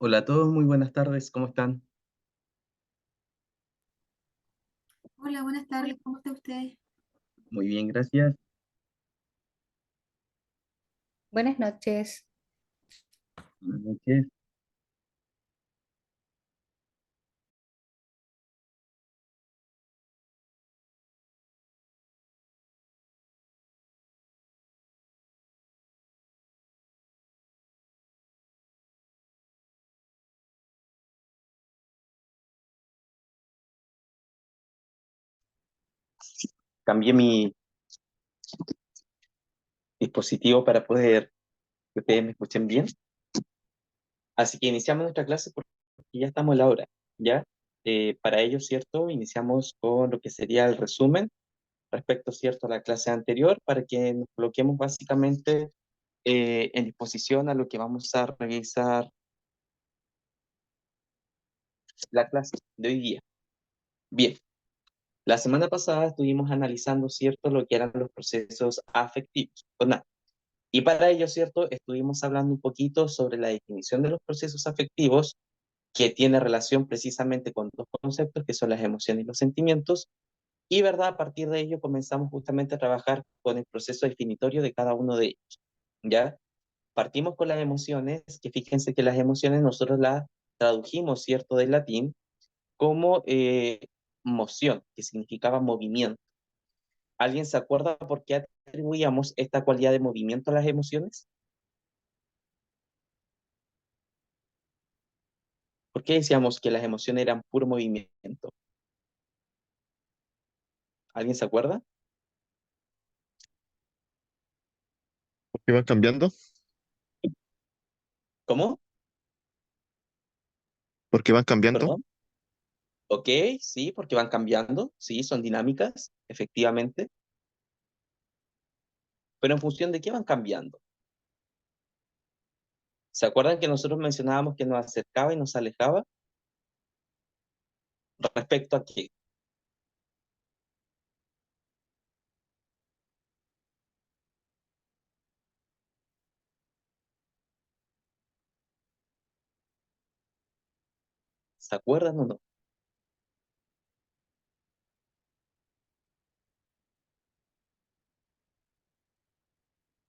Hola a todos, muy buenas tardes, ¿cómo están? Hola, buenas tardes, ¿cómo está usted? Muy bien, gracias. Buenas noches. Buenas noches. Cambié mi dispositivo para poder que ustedes me escuchen bien. Así que iniciamos nuestra clase porque ya estamos a la hora, ¿ya? Para ello, ¿cierto? Iniciamos con lo que sería el resumen respecto, ¿cierto?, a la clase anterior para que nos coloquemos básicamente en disposición a lo que vamos a revisar la clase de hoy día. Bien, la semana pasada estuvimos analizando, ¿cierto?, lo que eran los procesos afectivos. Pues nada, y para ello, ¿cierto?, estuvimos hablando un poquito sobre la definición de los procesos afectivos, que tiene relación precisamente con dos conceptos, que son las emociones y los sentimientos, y, ¿verdad?, a partir de ello comenzamos justamente a trabajar con el proceso definitorio de cada uno de ellos, ¿ya? Partimos con las emociones, que fíjense que las emociones nosotros las tradujimos, ¿cierto?, del latín, como moción, que significaba movimiento. ¿Alguien se acuerda por qué atribuíamos esta cualidad de movimiento a las emociones? ¿Por qué decíamos que las emociones eran puro movimiento? ¿Alguien se acuerda? Que van cambiando, ¿Cómo? porque van cambiando, ¿Perdón? Ok, sí, porque van cambiando, sí, son dinámicas, efectivamente, pero en función de qué van cambiando. ¿Se acuerdan que nosotros mencionábamos que nos acercaba y nos alejaba? ¿Respecto a qué? ¿Se acuerdan o no?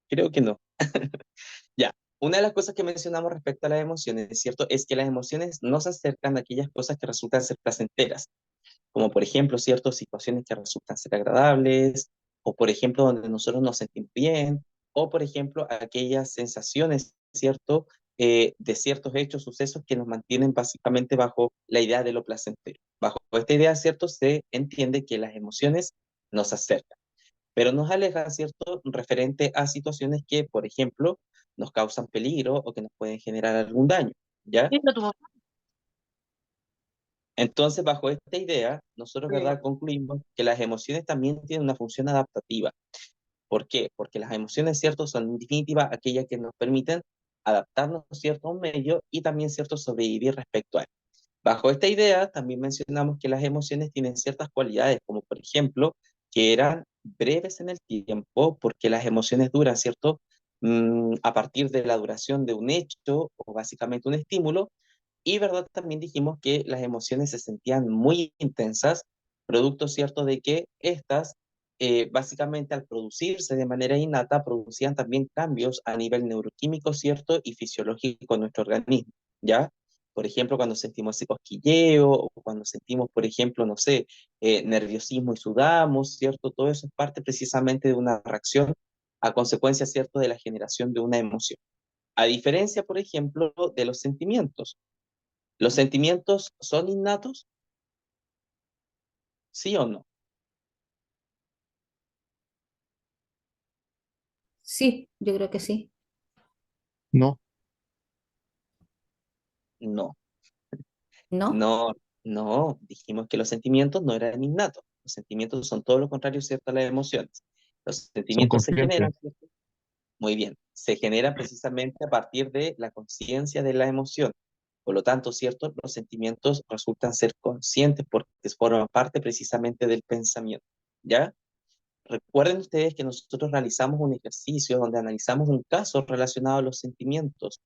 Creo que no. Ya, una de las cosas que mencionamos respecto a las emociones, ¿cierto? Es que las emociones nos acercan a aquellas cosas que resultan ser placenteras, como por ejemplo, ciertas situaciones que resultan ser agradables, o por ejemplo, donde nosotros nos sentimos bien, o por ejemplo, aquellas sensaciones, ¿cierto? De ciertos hechos, sucesos que nos mantienen básicamente bajo la idea de lo placentero. Bajo esta idea, ¿cierto? Se entiende que las emociones nos acercan, pero nos alejan, ¿cierto? Referente a situaciones que, por ejemplo, nos causan peligro o que nos pueden generar algún daño, ¿ya? Entonces, bajo esta idea, nosotros, ¿verdad?, concluimos que las emociones también tienen una función adaptativa. ¿Por qué? Porque las emociones, ¿cierto?, son en definitiva aquellas que nos permiten adaptarnos, ¿cierto?, a un medio y también, ¿cierto?, sobrevivir respecto a él. Bajo esta idea, también mencionamos que las emociones tienen ciertas cualidades, como por ejemplo, que eran breves en el tiempo, porque las emociones duran, ¿cierto?, a partir de la duración de un hecho o básicamente un estímulo, y verdad, también dijimos que las emociones se sentían muy intensas, producto cierto de que estas básicamente al producirse de manera innata, producían también cambios a nivel neuroquímico, ¿cierto? Y fisiológico en nuestro organismo, ¿ya? Por ejemplo, cuando sentimos ese cosquilleo, o cuando sentimos, por ejemplo, no sé, nerviosismo y sudamos, ¿cierto? Todo eso es parte precisamente de una reacción a consecuencia, ¿cierto?, de la generación de una emoción. A diferencia, por ejemplo, de los sentimientos. ¿Los sentimientos son innatos? ¿Sí o no? Sí, yo creo que sí. No, No. ¿No? No, no, dijimos que los sentimientos no eran innatos. Los sentimientos son todo lo contrario, ¿cierto?, a las emociones. Los son sentimientos se conscientes. generan, ¿cierto? Muy bien, se generan precisamente a partir de la conciencia de la emoción. Por lo tanto, ¿cierto? Los sentimientos resultan ser conscientes porque forman parte precisamente del pensamiento, ¿ya? Recuerden ustedes que nosotros realizamos un ejercicio donde analizamos un caso relacionado a los sentimientos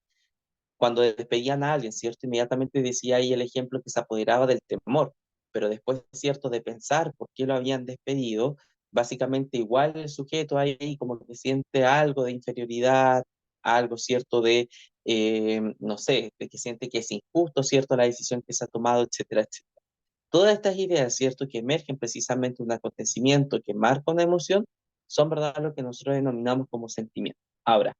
cuando despedían a alguien, ¿cierto? Inmediatamente decía ahí el ejemplo que se apoderaba del temor, pero después, ¿cierto?, de pensar por qué lo habían despedido, básicamente igual el sujeto ahí como que siente algo de inferioridad, algo, ¿cierto?, de, no sé, de que siente que es injusto, ¿cierto?, la decisión que se ha tomado, etcétera, etcétera. Todas estas ideas, ¿cierto?, que emergen precisamente de un acontecimiento que marca una emoción, son, ¿verdad?, lo que nosotros denominamos como sentimiento. Ahora,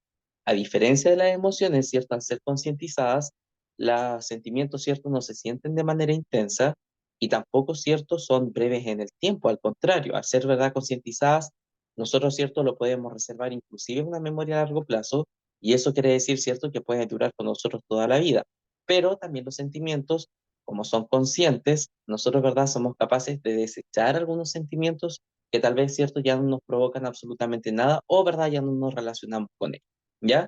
a diferencia de las emociones, ¿cierto?, al ser concientizadas, los sentimientos, ¿cierto?, no se sienten de manera intensa y tampoco, ¿cierto?, son breves en el tiempo. Al contrario, al ser, ¿verdad?, concientizadas, nosotros, ¿cierto?, lo podemos reservar inclusive en una memoria a largo plazo y eso quiere decir, ¿cierto?, que puede durar con nosotros toda la vida. Pero también los sentimientos, como son conscientes, nosotros, ¿verdad?, somos capaces de desechar algunos sentimientos que tal vez, ¿cierto?, ya no nos provocan absolutamente nada o, ¿verdad?, ya no nos relacionamos con ellos. ¿Ya?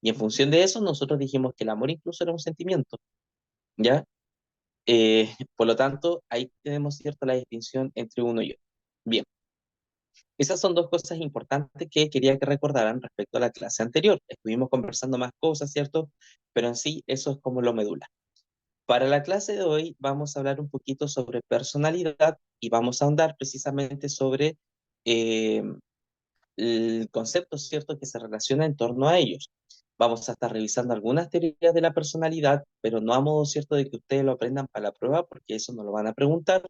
Y en función de eso, nosotros dijimos que el amor incluso era un sentimiento, ¿ya? Por lo tanto, ahí tenemos, ¿cierto?, la distinción entre uno y otro. Bien, esas son dos cosas importantes que quería que recordaran respecto a la clase anterior. Estuvimos conversando más cosas, ¿cierto? Pero en sí, eso es como lo medular. Para la clase de hoy vamos a hablar un poquito sobre personalidad y vamos a ahondar precisamente sobre eh, el concepto, ¿cierto?, que se relaciona en torno a ellos. Vamos a estar revisando algunas teorías de la personalidad, pero no a modo, ¿cierto?, de que ustedes lo aprendan para la prueba, porque eso no lo van a preguntar,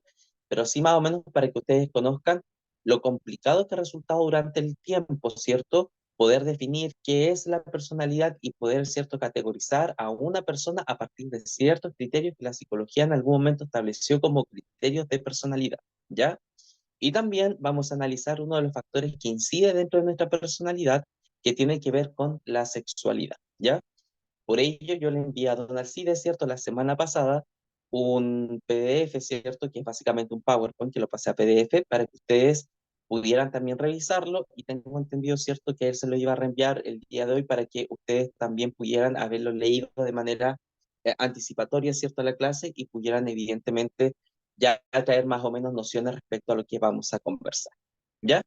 pero sí más o menos para que ustedes conozcan lo complicado que ha resultado durante el tiempo, ¿cierto?, poder definir qué es la personalidad y poder, ¿cierto?, categorizar a una persona a partir de ciertos criterios que la psicología en algún momento estableció como criterios de personalidad, ¿ya? Y también vamos a analizar uno de los factores que incide dentro de nuestra personalidad, que tiene que ver con la sexualidad, ¿ya? Por ello, yo le envié a Don Alcides, ¿cierto?, la semana pasada, un PDF, ¿cierto?, que es básicamente un PowerPoint, que lo pasé a PDF, para que ustedes pudieran también revisarlo, y tengo entendido, ¿cierto?, que él se lo iba a reenviar el día de hoy para que ustedes también pudieran haberlo leído de manera anticipatoria, ¿cierto?, a la clase, y pudieran evidentemente ya traer más o menos nociones respecto a lo que vamos a conversar, ¿ya?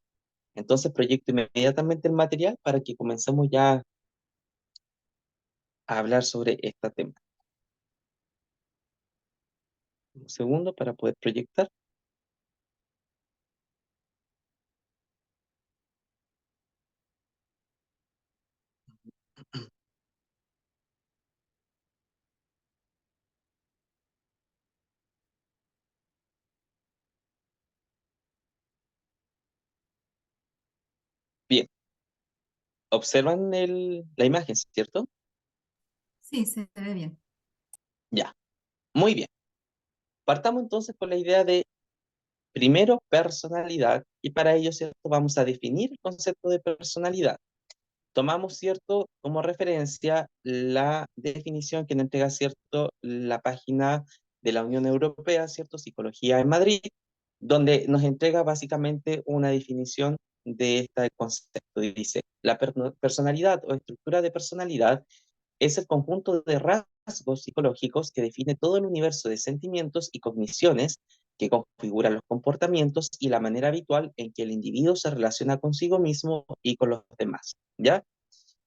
Entonces proyecto inmediatamente el material para que comencemos ya a hablar sobre este tema. Un segundo para poder proyectar. Bien, observan la imagen, ¿cierto? Sí, se ve bien. Ya, muy bien. Partamos entonces con la idea de, primero, personalidad, y para ello, ¿cierto?, vamos a definir el concepto de personalidad. Tomamos, ¿cierto?, como referencia la definición que nos entrega, ¿cierto?, la página de la Unión Europea, ¿cierto?, Psicología en Madrid, donde nos entrega básicamente una definición de este concepto. Y dice, la personalidad o estructura de personalidad es el conjunto de rasgos psicológicos que define todo el universo de sentimientos y cogniciones que configuran los comportamientos y la manera habitual en que el individuo se relaciona consigo mismo y con los demás, ¿ya?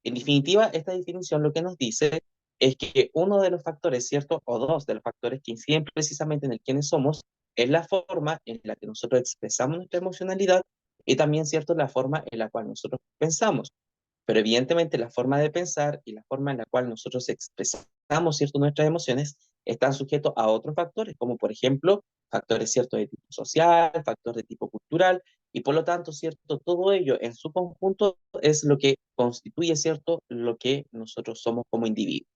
En definitiva, esta definición lo que nos dice es que uno de los factores, ¿cierto? O dos de los factores que inciden precisamente en el quiénes somos, es la forma en la que nosotros expresamos nuestra emocionalidad y también, ¿cierto?, la forma en la cual nosotros pensamos. Pero evidentemente la forma de pensar y la forma en la cual nosotros expresamos, ¿cierto?, nuestras emociones están sujetos a otros factores, como por ejemplo, factores, ¿cierto?, de tipo social, factores de tipo cultural, y por lo tanto, ¿cierto?, todo ello en su conjunto es lo que constituye, ¿cierto?, lo que nosotros somos como individuos.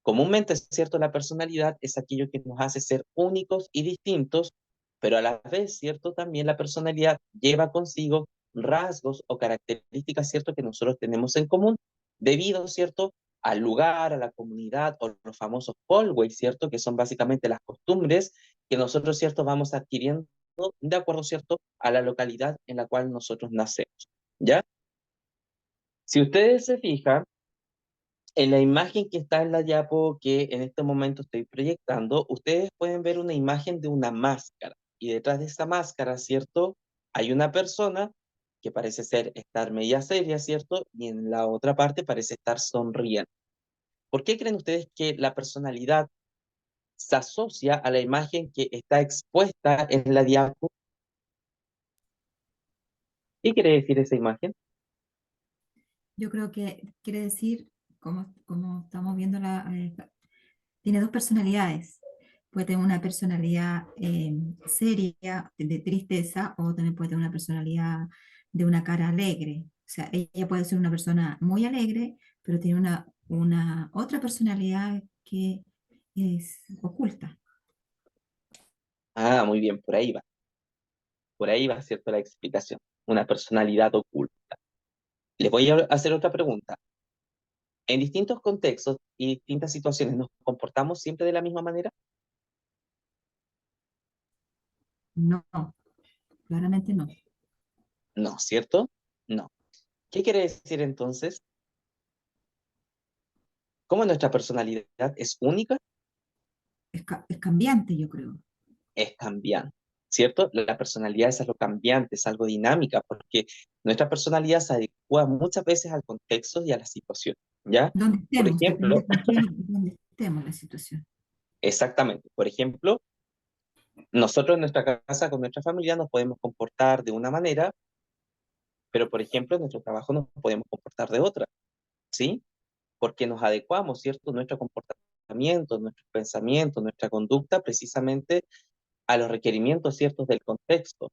Comúnmente, ¿cierto?, la personalidad es aquello que nos hace ser únicos y distintos, pero a la vez, ¿cierto?, también la personalidad lleva consigo rasgos o características, ¿cierto?, que nosotros tenemos en común, debido, ¿cierto?, al lugar, a la comunidad, o los famosos hallways, ¿cierto?, que son básicamente las costumbres que nosotros, ¿cierto?, vamos adquiriendo de acuerdo, ¿cierto?, a la localidad en la cual nosotros nacemos, ¿ya? Si ustedes se fijan, en la imagen que está en la diapo que en este momento estoy proyectando, ustedes pueden ver una imagen de una máscara. Y detrás de esa máscara, ¿cierto? Hay una persona que parece ser estar media seria, ¿cierto? Y en la otra parte parece estar sonriendo. ¿Por qué creen ustedes que la personalidad se asocia a la imagen que está expuesta en la diapo? ¿Qué quiere decir esa imagen? Yo creo que quiere decir, como estamos viendo, tiene dos personalidades. Puede tener una personalidad seria, de tristeza, o también puede tener una personalidad de una cara alegre. O sea, ella puede ser una persona muy alegre, pero tiene una otra personalidad que es oculta. Ah, muy bien, por ahí va. Por ahí va, ¿cierto? La explicación. Una personalidad oculta. Les voy a hacer otra pregunta. En distintos contextos y distintas situaciones, ¿nos comportamos siempre de la misma manera? No, claramente no. No, ¿cierto? No. ¿Qué quiere decir entonces? ¿Cómo nuestra personalidad es única? Es cambiante, yo creo. Es cambiante, ¿cierto? La personalidad es algo cambiante, es algo dinámica, porque nuestra personalidad se adecua muchas veces al contexto y a la situación, ¿ya? Donde Por estemos, depende ejemplo, con quién, donde estemos la situación. exactamente, por ejemplo, nosotros en nuestra casa con nuestra familia nos podemos comportar de una manera, pero por ejemplo en nuestro trabajo nos podemos comportar de otra, ¿sí? Porque nos adecuamos, ¿cierto? Nuestro comportamiento, nuestros pensamientos, nuestra conducta precisamente a los requerimientos ciertos del contexto.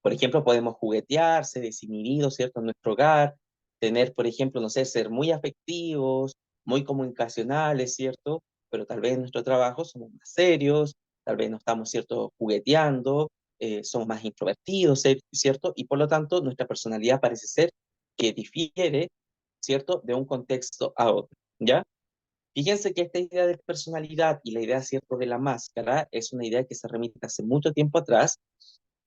Por ejemplo, podemos juguetear, ser desinhibidos, ¿cierto? En nuestro hogar, tener, por ejemplo, no sé, ser muy afectivos, muy comunicacionales, ¿cierto? Pero tal vez en nuestro trabajo somos más serios, tal vez no estamos, ¿cierto?, jugueteando, somos más introvertidos, ¿cierto? Y por lo tanto, nuestra personalidad parece ser que difiere, ¿cierto?, de un contexto a otro, ¿ya? Fíjense que esta idea de personalidad y la idea, ¿cierto?, de la máscara es una idea que se remite hace mucho tiempo atrás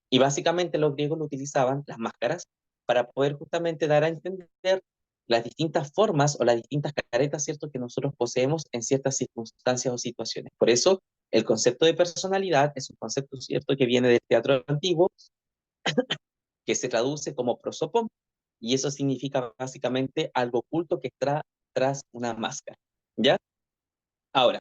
y básicamente los griegos lo utilizaban, las máscaras, para poder justamente dar a entender las distintas formas o las distintas caretas, ¿cierto?, que nosotros poseemos en ciertas circunstancias o situaciones. Por eso, el concepto de personalidad es un concepto, ¿cierto?, que viene del teatro antiguo, que se traduce como prosopón, y eso significa básicamente algo oculto que está tras una máscara, ¿ya? Ahora,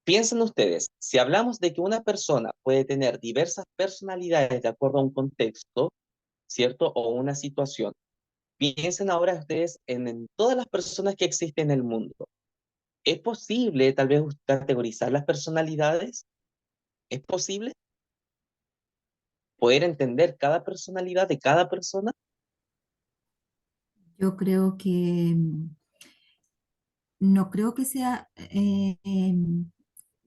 piensen ustedes, si hablamos de que una persona puede tener diversas personalidades de acuerdo a un contexto, ¿cierto? O una situación, piensen ahora ustedes en todas las personas que existen en el mundo. ¿Es posible tal vez categorizar las personalidades? ¿Es posible poder entender cada personalidad de cada persona? Yo creo que no creo que sea,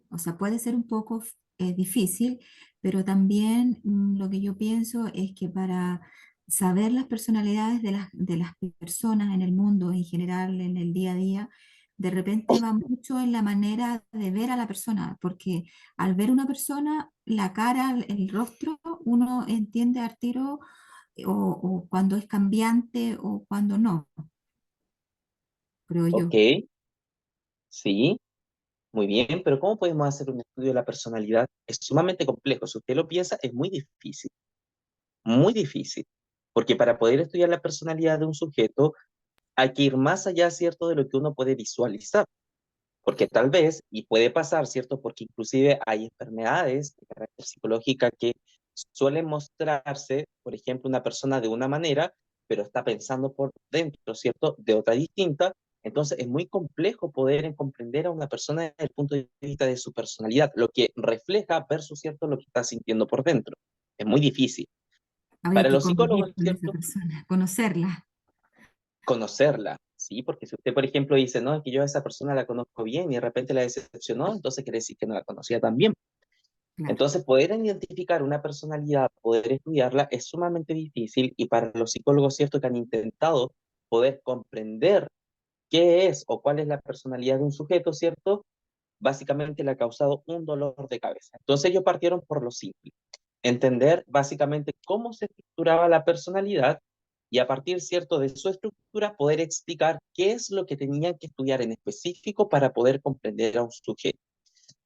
o sea, puede ser un poco difícil, pero también lo que yo pienso es que para saber las personalidades de las personas en el mundo en general, en el día a día, de repente va mucho en la manera de ver a la persona, porque al ver una persona, la cara, el rostro, uno entiende al tiro o cuando es cambiante o cuando no, creo Ok, yo. sí, muy bien, pero ¿cómo podemos hacer un estudio de la personalidad? Es sumamente complejo. Si usted lo piensa, es muy difícil, porque para poder estudiar la personalidad de un sujeto hay que ir más allá, ¿cierto?, de lo que uno puede visualizar, porque tal vez, y puede pasar, ¿cierto?, porque inclusive hay enfermedades de carácter psicológica que suele mostrarse, por ejemplo, una persona de una manera, pero está pensando por dentro, ¿cierto?, de otra distinta. Entonces es muy complejo poder comprender a una persona desde el punto de vista de su personalidad, lo que refleja versus, ¿cierto?, lo que está sintiendo por dentro. Es muy difícil. Habría Para que los convivir psicólogos, con esa ¿cierto?, persona, conocerla. conocerla, ¿sí? Porque si usted, por ejemplo, dice, no, es que yo a esa persona la conozco bien y de repente la decepcionó, entonces quiere decir que no la conocía tan bien. Claro. Entonces, poder identificar una personalidad, poder estudiarla, es sumamente difícil y para los psicólogos, ¿cierto?, que han intentado poder comprender qué es o cuál es la personalidad de un sujeto, ¿cierto?, básicamente le ha causado un dolor de cabeza. Entonces ellos partieron por lo simple, entender básicamente cómo se estructuraba la personalidad y a partir, ¿cierto?, de su estructura poder explicar qué es lo que tenían que estudiar en específico para poder comprender a un sujeto.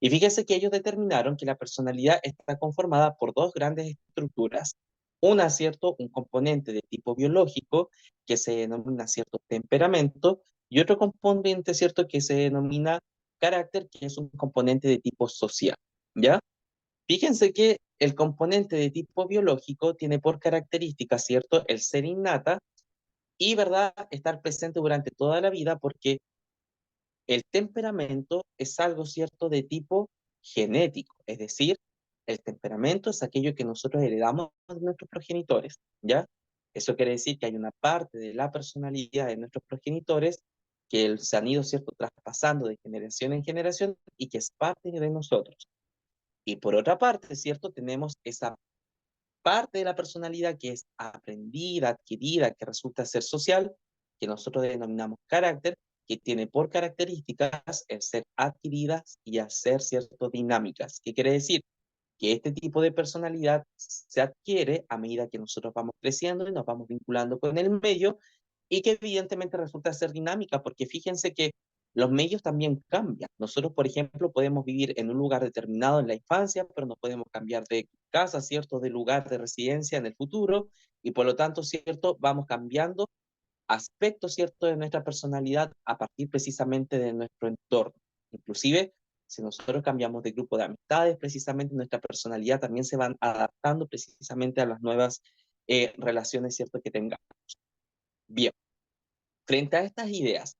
Y fíjese que ellos determinaron que la personalidad está conformada por dos grandes estructuras. Una, ¿cierto?, un componente de tipo biológico que se denomina, ¿cierto?, temperamento, y otro componente, ¿cierto?, que se denomina carácter, que es un componente de tipo social, ¿ya? Fíjense que el componente de tipo biológico tiene por característica, ¿cierto?, el ser innata y, ¿verdad?, estar presente durante toda la vida porque el temperamento es algo, ¿cierto?, de tipo genético, es decir, el temperamento es aquello que nosotros heredamos de nuestros progenitores, ¿ya? Eso quiere decir que hay una parte de la personalidad de nuestros progenitores que se han ido, ¿cierto?, traspasando de generación en generación y que es parte de nosotros. Y por otra parte, ¿cierto?, tenemos esa parte de la personalidad que es aprendida, adquirida, que resulta ser social, que nosotros denominamos carácter, que tiene por características el ser adquiridas y el ser, ¿cierto?, dinámicas. ¿Qué quiere decir? Que este tipo de personalidad se adquiere a medida que nosotros vamos creciendo y nos vamos vinculando con el medio y que evidentemente resulta ser dinámica, porque fíjense que los medios también cambian. Nosotros, por ejemplo, podemos vivir en un lugar determinado en la infancia, pero no podemos cambiar de casa, ¿cierto?, de lugar de residencia en el futuro, y por lo tanto, ¿cierto?, vamos cambiando aspectos, ¿cierto?, de nuestra personalidad a partir precisamente de nuestro entorno. Inclusive, si nosotros cambiamos de grupo de amistades, precisamente nuestra personalidad también se va adaptando precisamente a las nuevas relaciones, ¿cierto?, que tengamos. Bien, frente a estas ideas,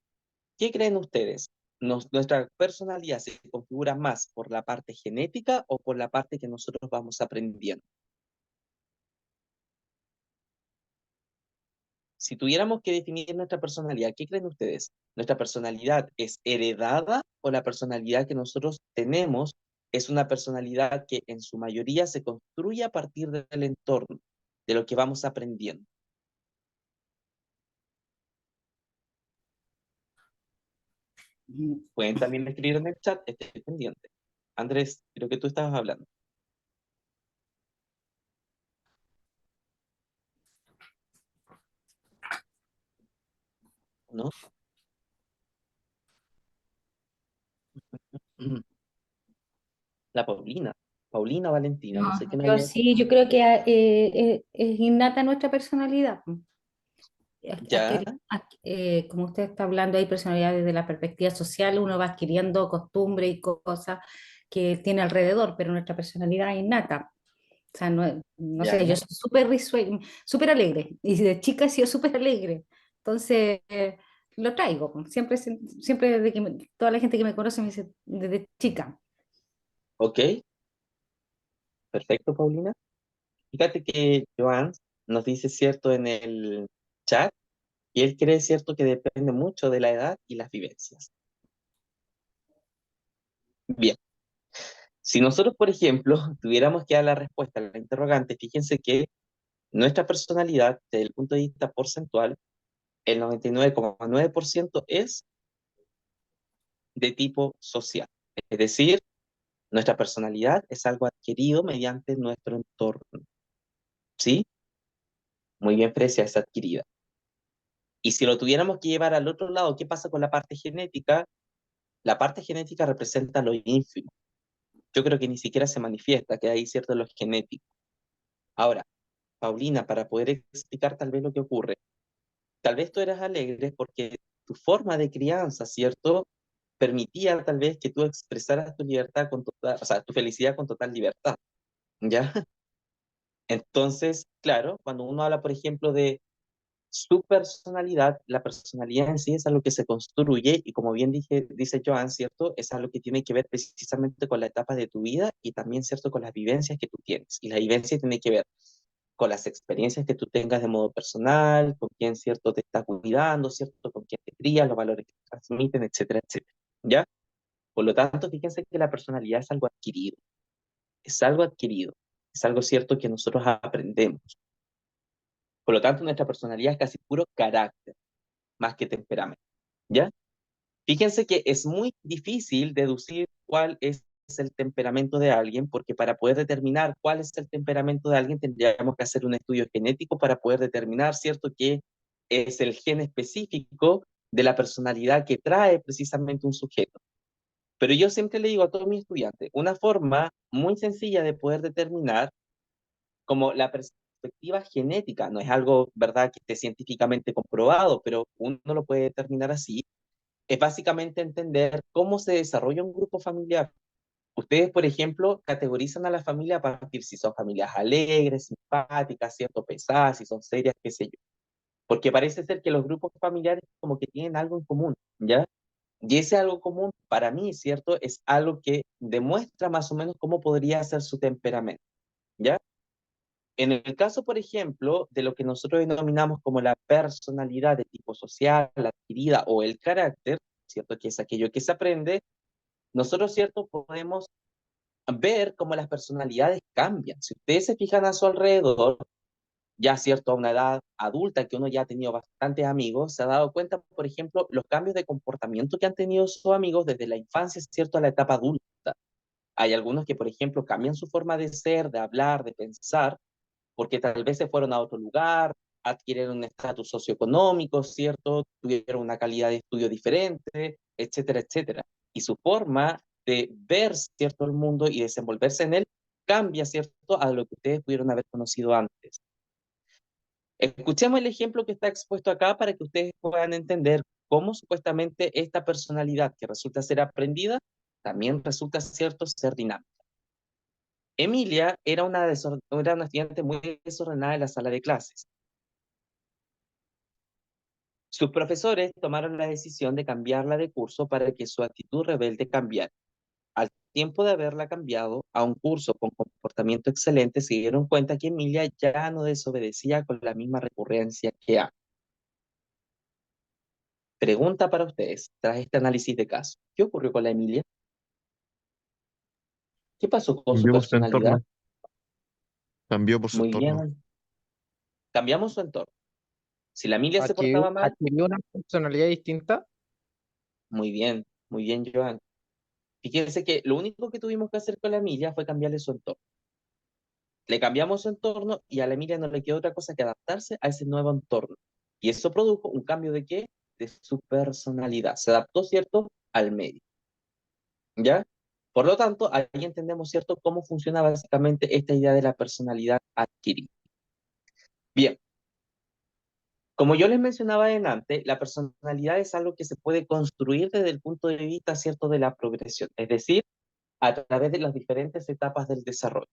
¿qué creen ustedes? ¿Nuestra personalidad se configura más por la parte genética o por la parte que nosotros vamos aprendiendo? Si tuviéramos que definir nuestra personalidad, ¿qué creen ustedes? ¿Nuestra personalidad es heredada o la personalidad que nosotros tenemos es una personalidad que en su mayoría se construye a partir del entorno, de lo que vamos aprendiendo? Pueden también escribir en el chat, estoy pendiente. Andrés, creo que tú estabas hablando, ¿no? La Paulina. Paulina Valentina, No, no sé quién yo haya. sí, yo creo que es innata nuestra personalidad. Ya, Como usted está hablando, hay personalidades desde la perspectiva social, uno va adquiriendo costumbres y cosas que tiene alrededor, pero nuestra personalidad es innata. O sea, no sé, ya. yo soy súper súper alegre, y de chica he sido súper alegre. Entonces, lo traigo, pues. Siempre toda la gente que me conoce me dice desde chica. Ok, perfecto, Paulina. Fíjate que Joan nos dice cierto en el chat y él cree cierto que depende mucho de la edad y las vivencias. Bien, si nosotros, por ejemplo, tuviéramos que dar la respuesta a la interrogante, fíjense que nuestra personalidad, desde el punto de vista porcentual, el 99,9% es de tipo social. Es decir, nuestra personalidad es algo adquirido mediante nuestro entorno. ¿Sí? Muy bien, Frecia, es adquirida. Y si lo tuviéramos que llevar al otro lado, ¿qué pasa con la parte genética? La parte genética representa lo ínfimo. Yo creo que ni siquiera se manifiesta, que hay cierto lo genético. Ahora, Paulina, para poder explicar tal vez lo que ocurre, tal vez tú eras alegre porque tu forma de crianza, ¿cierto?, permitía tal vez que tú expresaras tu libertad con total, o sea, tu felicidad con total libertad, ¿ya? Entonces, claro, cuando uno habla, por ejemplo, de su personalidad, la personalidad en sí es algo que se construye y como bien dice Joan, ¿cierto? Es algo que tiene que ver precisamente con la etapa de tu vida y también, ¿cierto? Con las vivencias que tú tienes. Y la vivencia tiene que ver con las experiencias que tú tengas de modo personal, con quién, ¿cierto? Te está cuidando, ¿cierto? Con quién te cría, los valores que te transmiten, etcétera, etcétera. ¿Ya? Por lo tanto, fíjense que la personalidad es algo adquirido, es algo cierto que nosotros aprendemos. Por lo tanto, nuestra personalidad es casi puro carácter, más que temperamento, ¿ya? Fíjense que es muy difícil deducir cuál es el temperamento de alguien, porque para poder determinar cuál es el temperamento de alguien tendríamos que hacer un estudio genético para poder determinar, ¿cierto?, qué es el gen específico de la personalidad que trae precisamente un sujeto. Pero yo siempre le digo a todos mis estudiantes, una forma muy sencilla de poder determinar como la perspectiva genética, no es algo, ¿verdad?, que esté científicamente comprobado, pero uno lo puede determinar así, es básicamente entender cómo se desarrolla un grupo familiar. Ustedes, por ejemplo, categorizan a la familia a partir si son familias alegres, simpáticas, cierto, pesadas, si son serias, qué sé yo. Porque parece ser que los grupos familiares como que tienen algo en común, ¿ya? Y ese algo común, para mí, ¿cierto? Es algo que demuestra más o menos cómo podría ser su temperamento, ¿ya? En el caso, por ejemplo, de lo que nosotros denominamos como la personalidad de tipo social, la adquirida o el carácter, ¿cierto? Que es aquello que se aprende, nosotros, ¿cierto? Podemos ver cómo las personalidades cambian. Si ustedes se fijan a su alrededor, ya, ¿cierto? A una edad adulta que uno ya ha tenido bastantes amigos, se ha dado cuenta, por ejemplo, los cambios de comportamiento que han tenido sus amigos desde la infancia, ¿cierto? A la etapa adulta. Hay algunos que, por ejemplo, cambian su forma de ser, de hablar, de pensar, porque tal vez se fueron a otro lugar, adquirieron un estatus socioeconómico, ¿cierto? Tuvieron una calidad de estudio diferente, etcétera, etcétera. Y su forma de ver, ¿cierto?, el mundo y desenvolverse en él cambia, ¿cierto?, a lo que ustedes pudieron haber conocido antes. Escuchemos el ejemplo que está expuesto acá para que ustedes puedan entender cómo supuestamente esta personalidad que resulta ser aprendida también resulta, ¿cierto?, ser dinámica. Emilia era una estudiante muy desordenada en la sala de clases. Sus profesores tomaron la decisión de cambiarla de curso para que su actitud rebelde cambiara. Al tiempo de haberla cambiado a un curso con comportamiento excelente, se dieron cuenta que Emilia ya no desobedecía con la misma recurrencia que antes. Pregunta para ustedes, tras este análisis de caso, ¿qué ocurrió con la Emilia? ¿Qué pasó con su Cambió por su personalidad? entorno. Cambió por su Muy entorno. bien, cambiamos su entorno. Si la Emilia se portaba mal, Adquirió una personalidad distinta. muy bien, Joan. Fíjense que lo único que tuvimos que hacer con la Emilia fue cambiarle su entorno. Le cambiamos su entorno y a la Emilia no le quedó otra cosa que adaptarse a ese nuevo entorno. Y eso produjo un cambio de qué? De su personalidad. Se adaptó, ¿cierto?, al medio. ¿Ya? Por lo tanto, ahí entendemos, ¿cierto?, cómo funciona básicamente esta idea de la personalidad adquirida. Bien, como yo les mencionaba antes, la personalidad es algo que se puede construir desde el punto de vista, ¿cierto?, de la progresión, es decir, a través de las diferentes etapas del desarrollo.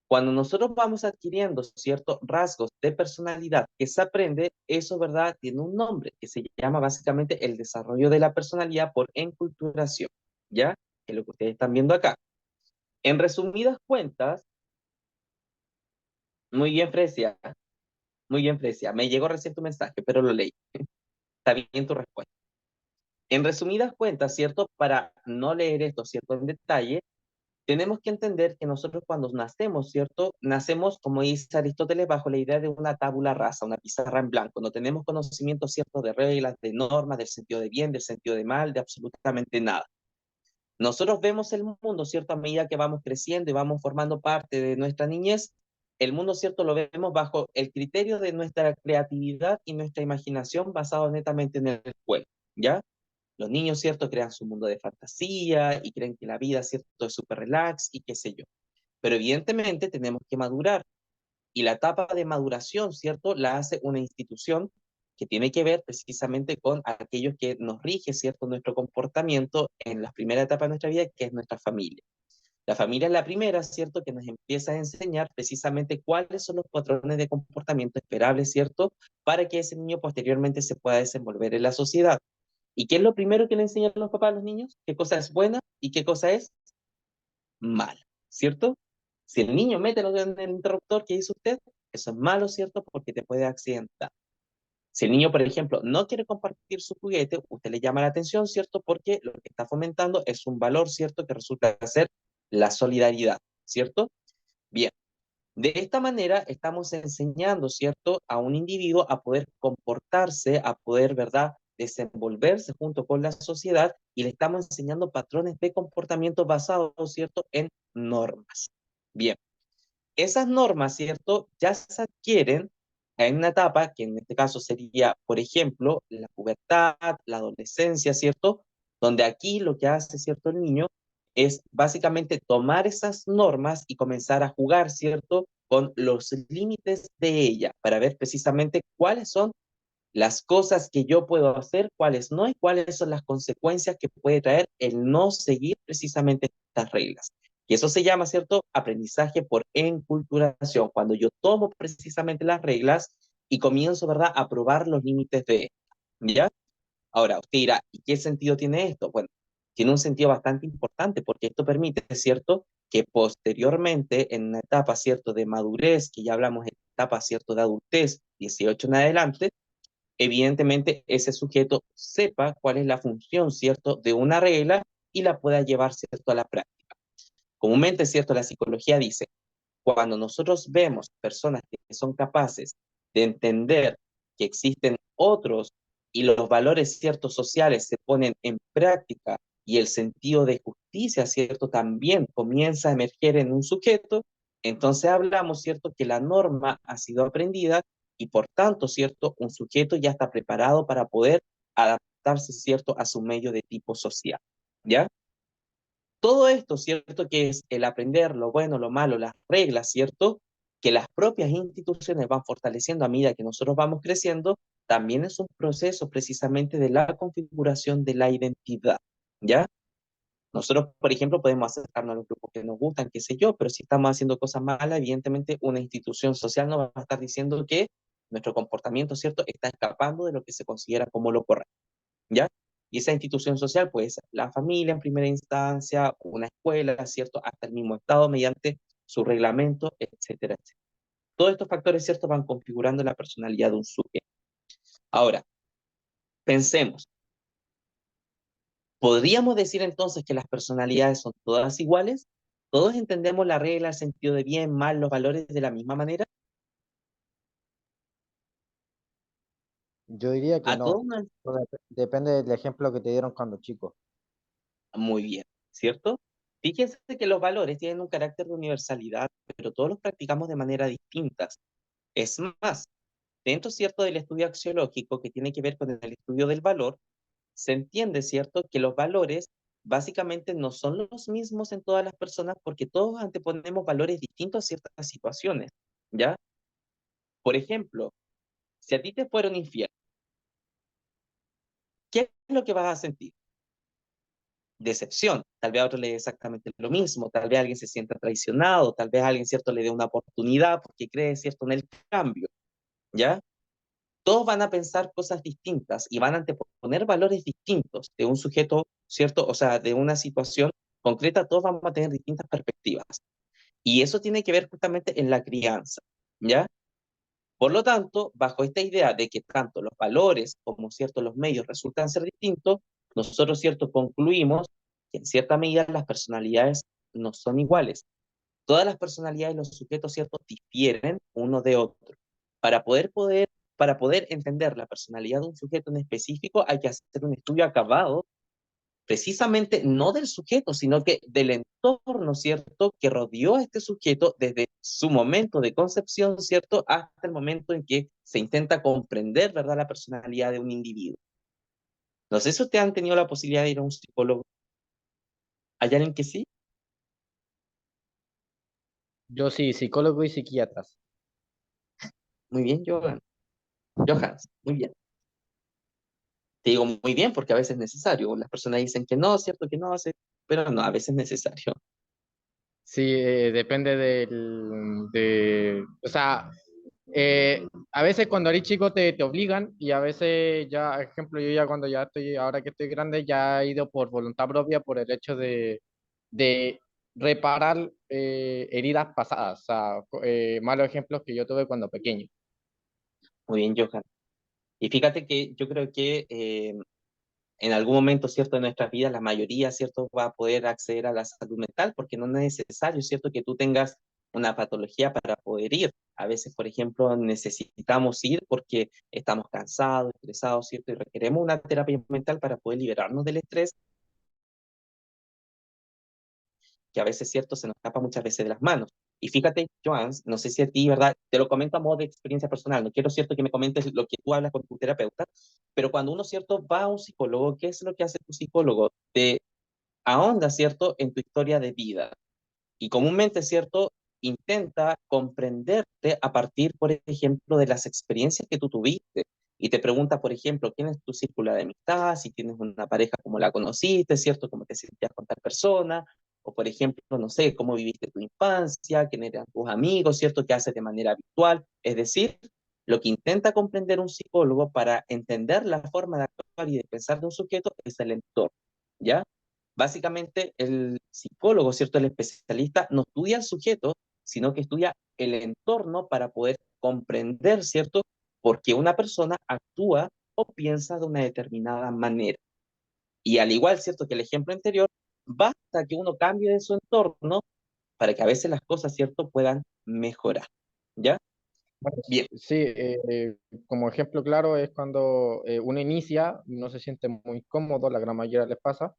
Cuando nosotros vamos adquiriendo ciertos rasgos de personalidad que se aprende, eso, ¿verdad?, tiene un nombre que se llama básicamente el desarrollo de la personalidad por enculturación, ¿ya? Que es lo que ustedes están viendo acá. En resumidas cuentas, muy bien, Fresia, muy bien, Fresia. Me llegó recién tu mensaje, pero lo leí. Está bien tu respuesta. En resumidas cuentas, ¿cierto? Para no leer esto, ¿cierto?, en detalle, tenemos que entender que nosotros cuando nacemos, ¿cierto? Nacemos, como dice Aristóteles, bajo la idea de una tabula rasa, una pizarra en blanco. No tenemos conocimiento, ¿cierto?, de reglas, de normas, del sentido de bien, del sentido de mal, de absolutamente nada. Nosotros vemos el mundo, ¿cierto?, a medida que vamos creciendo y vamos formando parte de nuestra niñez. El mundo, ¿cierto?, lo vemos bajo el criterio de nuestra creatividad y nuestra imaginación basado netamente en el juego, ¿ya? Los niños, ¿cierto?, crean su mundo de fantasía y creen que la vida, ¿cierto?, es súper relax y qué sé yo. Pero evidentemente tenemos que madurar. Y la etapa de maduración, ¿cierto?, la hace una institución que tiene que ver precisamente con aquellos que nos rige, ¿cierto?, nuestro comportamiento en la primera etapa de nuestra vida, que es nuestra familia. La familia es la primera, ¿cierto?, que nos empieza a enseñar precisamente cuáles son los patrones de comportamiento esperables, ¿cierto?, para que ese niño posteriormente se pueda desenvolver en la sociedad. ¿Y qué es lo primero que le enseñan los papás a los niños? ¿Qué cosa es buena y qué cosa es mala? ¿Cierto? Si el niño mete los dedos en el interruptor, ¿qué dice usted? Eso es malo, ¿cierto? Porque te puede accidentar. Si el niño, por ejemplo, no quiere compartir su juguete, usted le llama la atención, ¿cierto? Porque lo que está fomentando es un valor, ¿cierto? Que resulta ser la solidaridad, ¿cierto? Bien, de esta manera estamos enseñando, ¿cierto? A un individuo a poder comportarse, a poder, ¿verdad?, desenvolverse junto con la sociedad y le estamos enseñando patrones de comportamiento basados, ¿cierto?, en normas. Bien, esas normas, ¿cierto?, ya se adquieren en una etapa que en este caso sería, por ejemplo, la pubertad, la adolescencia, ¿cierto? Donde aquí lo que hace, ¿cierto?, el niño es básicamente tomar esas normas y comenzar a jugar, ¿cierto?, con los límites de ella, para ver precisamente cuáles son las cosas que yo puedo hacer, cuáles no, y cuáles son las consecuencias que puede traer el no seguir precisamente estas reglas. Y eso se llama, ¿cierto?, aprendizaje por enculturación, cuando yo tomo precisamente las reglas y comienzo, ¿verdad?, a probar los límites de ellas, ¿ya? Ahora, usted dirá, ¿y qué sentido tiene esto? Bueno, tiene un sentido bastante importante, porque esto permite, ¿cierto?, que posteriormente, en una etapa, ¿cierto?, de madurez, que ya hablamos en etapa, ¿cierto?, de adultez, 18 en adelante, evidentemente ese sujeto sepa cuál es la función, ¿cierto?, de una regla y la pueda llevar, ¿cierto?, a la práctica. Comúnmente, ¿cierto?, la psicología dice, cuando nosotros vemos personas que son capaces de entender que existen otros y los valores, ¿cierto?, sociales se ponen en práctica y el sentido de justicia, ¿cierto?, también comienza a emerger en un sujeto, entonces hablamos, ¿cierto?, que la norma ha sido aprendida y por tanto, ¿cierto?, un sujeto ya está preparado para poder adaptarse, ¿cierto?, a su medio de tipo social, ¿ya? Todo esto, ¿cierto?, que es el aprender lo bueno, lo malo, las reglas, ¿cierto?, que las propias instituciones van fortaleciendo a medida que nosotros vamos creciendo, también es un proceso precisamente de la configuración de la identidad, ¿ya? Nosotros, por ejemplo, podemos acercarnos a los grupos que nos gustan, qué sé yo, pero si estamos haciendo cosas malas, evidentemente una institución social nos va a estar diciendo que nuestro comportamiento, ¿cierto?, está escapando de lo que se considera como lo correcto, ¿ya? Y esa institución social puede ser la familia en primera instancia, una escuela, ¿cierto?, hasta el mismo Estado mediante su reglamento, etcétera, etcétera. Todos estos factores, ¿cierto?, van configurando la personalidad de un sujeto. Ahora, pensemos, ¿podríamos decir entonces que las personalidades son todas iguales? ¿Todos entendemos la regla, el sentido de bien, mal, los valores de la misma manera? Yo diría que A todos no. nos... Depende del ejemplo que te dieron cuando chico. Muy bien, ¿cierto? Fíjense que los valores tienen un carácter de universalidad, pero todos los practicamos de manera distinta. Es más, dentro, ¿cierto?, del estudio axiológico que tiene que ver con el estudio del valor, se entiende, ¿cierto?, que los valores básicamente no son los mismos en todas las personas porque todos anteponemos valores distintos a ciertas situaciones, ¿ya? Por ejemplo, si a ti te fueron infiel, ¿qué es lo que vas a sentir? Decepción. Tal vez a otro le dé exactamente lo mismo, tal vez alguien se sienta traicionado, tal vez alguien, ¿cierto?, le dé una oportunidad porque cree, ¿cierto?, en el cambio, ¿ya? Todos van a pensar cosas distintas y van a anteponer valores distintos de un sujeto, ¿cierto? O sea, de una situación concreta, todos vamos a tener distintas perspectivas. Y eso tiene que ver justamente en la crianza, ¿ya? Por lo tanto, bajo esta idea de que tanto los valores como, ¿cierto?, los medios resultan ser distintos, nosotros, ¿cierto?, concluimos que en cierta medida las personalidades no son iguales. Todas las personalidades de los sujetos, ¿cierto?, difieren uno de otro. Para poder entender la personalidad de un sujeto en específico, hay que hacer un estudio acabado, precisamente no del sujeto, sino que del entorno, ¿cierto?, que rodeó a este sujeto desde su momento de concepción, ¿cierto?, hasta el momento en que se intenta comprender, ¿verdad?, la personalidad de un individuo. No sé si ustedes han tenido la posibilidad de ir a un psicólogo. ¿Hay alguien que sí? Yo sí, psicólogo y psiquiatras. Muy bien, Johans, muy bien. Te digo muy bien porque a veces es necesario. Las personas dicen que no, cierto que no, pero no, a veces es necesario. Sí, depende o sea, a veces cuando eres chico te obligan y a veces ya, ejemplo, yo ya cuando ya estoy, ahora que estoy grande, ya he ido por voluntad propia por el hecho de reparar heridas pasadas, o sea, malos ejemplos que yo tuve cuando pequeño. Muy bien, Johan. Y fíjate que yo creo que en algún momento, ¿cierto?, de nuestras vidas, la mayoría, ¿cierto?, va a poder acceder a la salud mental porque no es necesario, ¿cierto?, que tú tengas una patología para poder ir. A veces, por ejemplo, necesitamos ir porque estamos cansados, estresados, ¿cierto?, y requeremos una terapia mental para poder liberarnos del estrés, que a veces, ¿cierto?, se nos escapa muchas veces de las manos. Y fíjate, Joan, no sé si a ti, ¿verdad? Te lo comento a modo de experiencia personal, no quiero, ¿cierto?, que me comentes lo que tú hablas con tu terapeuta, pero cuando uno, ¿cierto?, va a un psicólogo, ¿qué es lo que hace tu psicólogo? Te ahonda, ¿cierto?, en tu historia de vida. Y comúnmente, ¿cierto?, intenta comprenderte a partir, por ejemplo, de las experiencias que tú tuviste. Y te pregunta, por ejemplo, quién es tu círculo de amistad, si tienes una pareja, cómo la conociste, ¿cierto?, cómo te sentías con tal persona. O, por ejemplo, no sé, cómo viviste tu infancia, quién eran tus amigos, ¿cierto?, qué haces de manera habitual. Es decir, lo que intenta comprender un psicólogo para entender la forma de actuar y de pensar de un sujeto es el entorno, ¿ya? Básicamente, el psicólogo, ¿cierto? El especialista no estudia al sujeto, sino que estudia el entorno para poder comprender, ¿cierto? Por qué una persona actúa o piensa de una determinada manera. Y al igual, ¿cierto? Que el ejemplo anterior, basta que uno cambie de su entorno para que a veces las cosas, ¿cierto? Puedan mejorar. ¿Ya? Bueno, Bien. sí, como ejemplo claro es cuando uno inicia, no se siente muy cómodo, la gran mayoría les pasa,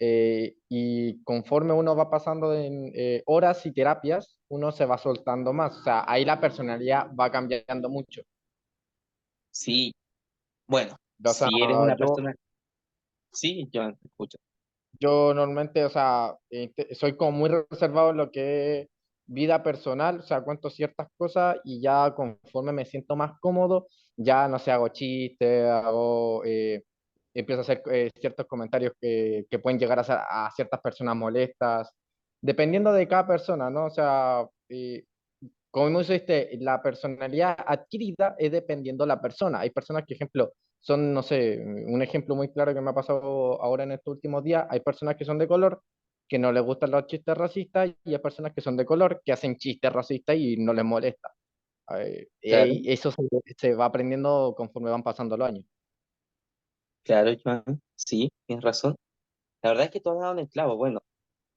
y conforme uno va pasando en horas y terapias, uno se va soltando más, o sea, ahí la personalidad va cambiando mucho. Sí. Bueno, O sea, si eres una yo, persona... Sí, yo te escucho. yo normalmente, o sea, soy como muy reservado en lo que es vida personal, o sea, cuento ciertas cosas y ya conforme me siento más cómodo, ya no sé, hago chistes, empiezo a hacer ciertos comentarios que pueden llegar a ciertas personas molestas, dependiendo de cada persona, ¿no? O sea, como dijiste, la personalidad adquirida es dependiendo de la persona. Hay personas que, ejemplo, son, no sé, un ejemplo muy claro que me ha pasado ahora en estos últimos días, hay personas que son de color, que no les gustan los chistes racistas, y hay personas que son de color, que hacen chistes racistas y no les molesta. Claro, Y eso se va aprendiendo conforme van pasando los años. claro, Joan. Sí, tienes razón. La verdad es que tú has dado en el clavo. Bueno,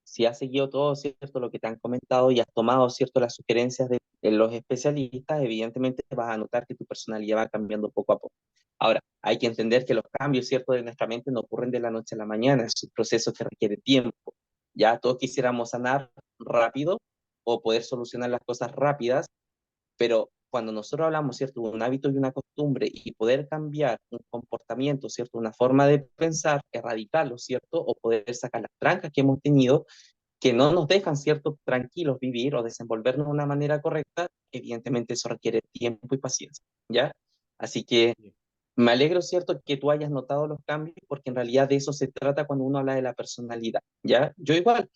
si has seguido todo, ¿cierto?, lo que te han comentado y has tomado, ¿cierto?, las sugerencias de los especialistas, evidentemente vas a notar que tu personalidad va cambiando poco a poco. Ahora, hay que entender que los cambios, ¿cierto?, de nuestra mente no ocurren de la noche a la mañana, es un proceso que requiere tiempo. Ya todos quisiéramos sanar rápido o poder solucionar las cosas rápidas, pero cuando nosotros hablamos, ¿cierto?, de un hábito y una costumbre y poder cambiar un comportamiento, ¿cierto?, una forma de pensar, erradicarlo, ¿cierto?, o poder sacar las trancas que hemos tenido, que no nos dejan, ¿cierto?, tranquilos vivir o desenvolvernos de una manera correcta, evidentemente eso requiere tiempo y paciencia, ¿ya? Así que me alegro, ¿cierto?, que tú hayas notado los cambios, porque en realidad de eso se trata cuando uno habla de la personalidad, ¿ya? Yo igual,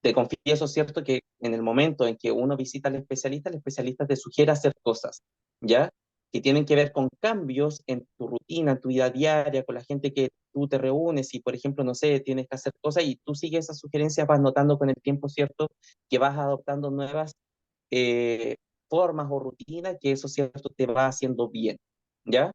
te confieso, ¿cierto?, que en el momento en que uno visita al especialista, el especialista te sugiere hacer cosas, ¿ya? Que tienen que ver con cambios en tu rutina, en tu vida diaria, con la gente que tú te reúnes y, por ejemplo, no sé, tienes que hacer cosas y tú sigues esas sugerencias, vas notando con el tiempo, ¿cierto?, que vas adoptando nuevas eh, formas o rutinas, que eso, ¿cierto?, te va haciendo bien, ¿ya?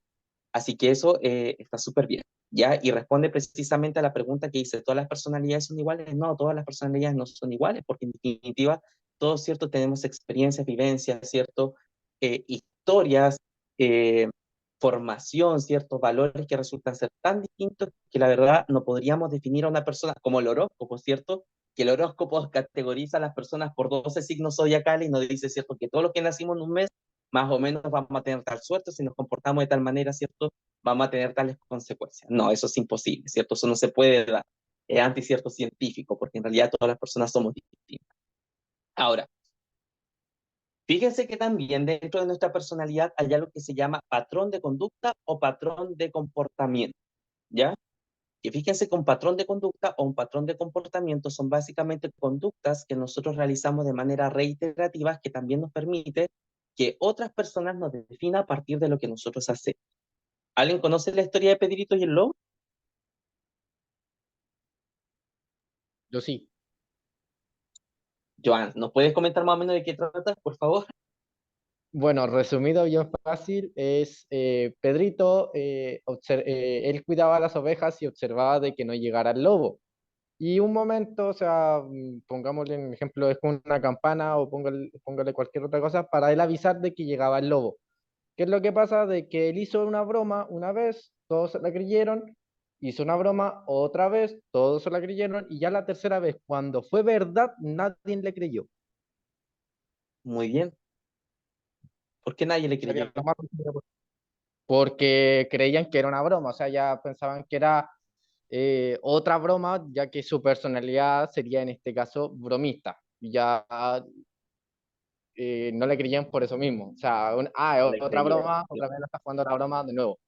Así que eso está súper bien, ¿ya? Y responde precisamente a la pregunta que dice, ¿todas las personalidades son iguales? No, todas las personalidades no son iguales, porque en definitiva, todos, ¿cierto? Tenemos experiencias, vivencias, ¿cierto? Historias, eh, formación, ciertos valores que resultan ser tan distintos que la verdad no podríamos definir a una persona como el horóscopo, ¿cierto? Que el horóscopo categoriza a las personas por 12 signos zodiacales y nos dice, ¿cierto? Que todos los que nacimos en un mes más o menos vamos a tener tal suerte, si nos comportamos de tal manera, ¿cierto? Vamos a tener tales consecuencias. No, eso es imposible, ¿cierto? Eso no se puede dar. Es anti-cierto científico, porque en realidad todas las personas somos distintas. Ahora, fíjense que también dentro de nuestra personalidad hay algo que se llama patrón de conducta o patrón de comportamiento, ¿ya? Que fíjense que un patrón de conducta o un patrón de comportamiento son básicamente conductas que nosotros realizamos de manera reiterativa, que también nos permite que otras personas nos definan a partir de lo que nosotros hacemos. ¿Alguien conoce la historia de Pedrito y el lobo? Yo sí. Joan, ¿nos puedes comentar más o menos de qué trata, por favor? Bueno, resumido bien fácil, es Pedrito, él cuidaba las ovejas y observaba de que no llegara el lobo. Y un momento, o sea, pongámosle en ejemplo, es con una campana o póngale cualquier otra cosa para él avisar de que llegaba el lobo. ¿Qué es lo que pasa? De que él hizo una broma una vez, todos se la creyeron, hizo una broma otra vez, todos se la creyeron, y ya la tercera vez, cuando fue verdad, nadie le creyó. Muy bien. ¿Por qué nadie le creyó? Sería lo más porque creían que era una broma, o sea, ya pensaban que era otra broma, ya que su personalidad sería en este caso bromista. Ya no le creían por eso mismo. O sea, No es le otra creyeron. broma, otra vez la está jugando la broma de nuevo.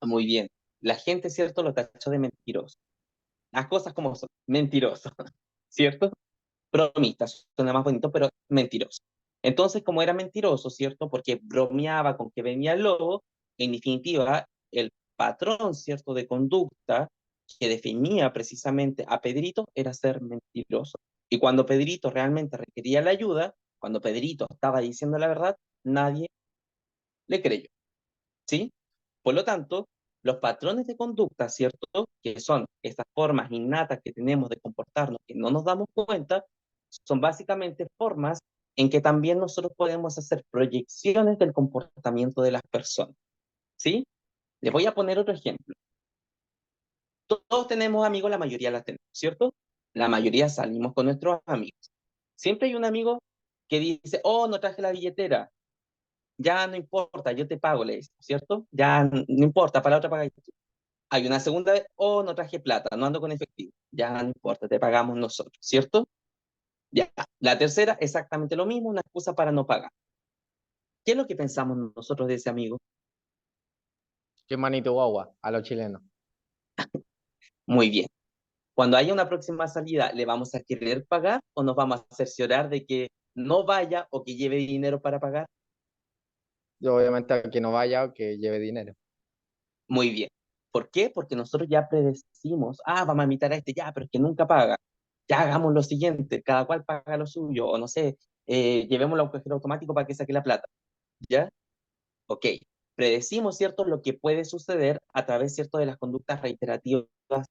Muy bien. La gente, ¿cierto?, lo tachó de mentiroso. Las cosas como son, mentiroso, ¿cierto? Bromista, suena más bonito, pero mentiroso. Entonces, como era mentiroso, ¿cierto? Porque bromeaba con que venía el lobo, en definitiva, el patrón, ¿cierto?, de conducta que definía precisamente a Pedrito era ser mentiroso. Y cuando Pedrito realmente requería la ayuda, cuando Pedrito estaba diciendo la verdad, nadie le creyó, ¿sí? Por lo tanto, los patrones de conducta, ¿cierto? Que son estas formas innatas que tenemos de comportarnos que no nos damos cuenta, son básicamente formas en que también nosotros podemos hacer proyecciones del comportamiento de las personas, ¿sí? Les voy a poner otro ejemplo. Todos tenemos amigos, la mayoría las tenemos, ¿cierto? La mayoría salimos con nuestros amigos. Siempre hay un amigo que dice, oh, no traje la billetera. Ya no importa, yo te pago, le dice, ¿cierto? Ya no importa, para la otra pagáis tú. Hay una segunda vez, oh, no traje plata, no ando con efectivo. Ya no importa, te pagamos nosotros, ¿cierto? Ya. La tercera, exactamente lo mismo, una excusa para no pagar. ¿Qué es lo que pensamos nosotros de ese amigo? Qué manito guagua a los chilenos. Muy bien. Cuando haya una próxima salida, ¿le vamos a querer pagar o nos vamos a cerciorar de que no vaya o que lleve dinero para pagar? Y obviamente a que no vaya o que lleve dinero. Muy bien. ¿Por qué? Porque nosotros ya predecimos, vamos a invitar a este, ya, pero es que nunca paga. Ya hagamos lo siguiente, cada cual paga lo suyo, o no sé, llevémoslo a un cajero automático para que saque la plata. ¿Ya? Ok. Predecimos, ¿cierto?, lo que puede suceder a través, ¿cierto?, de las conductas reiterativas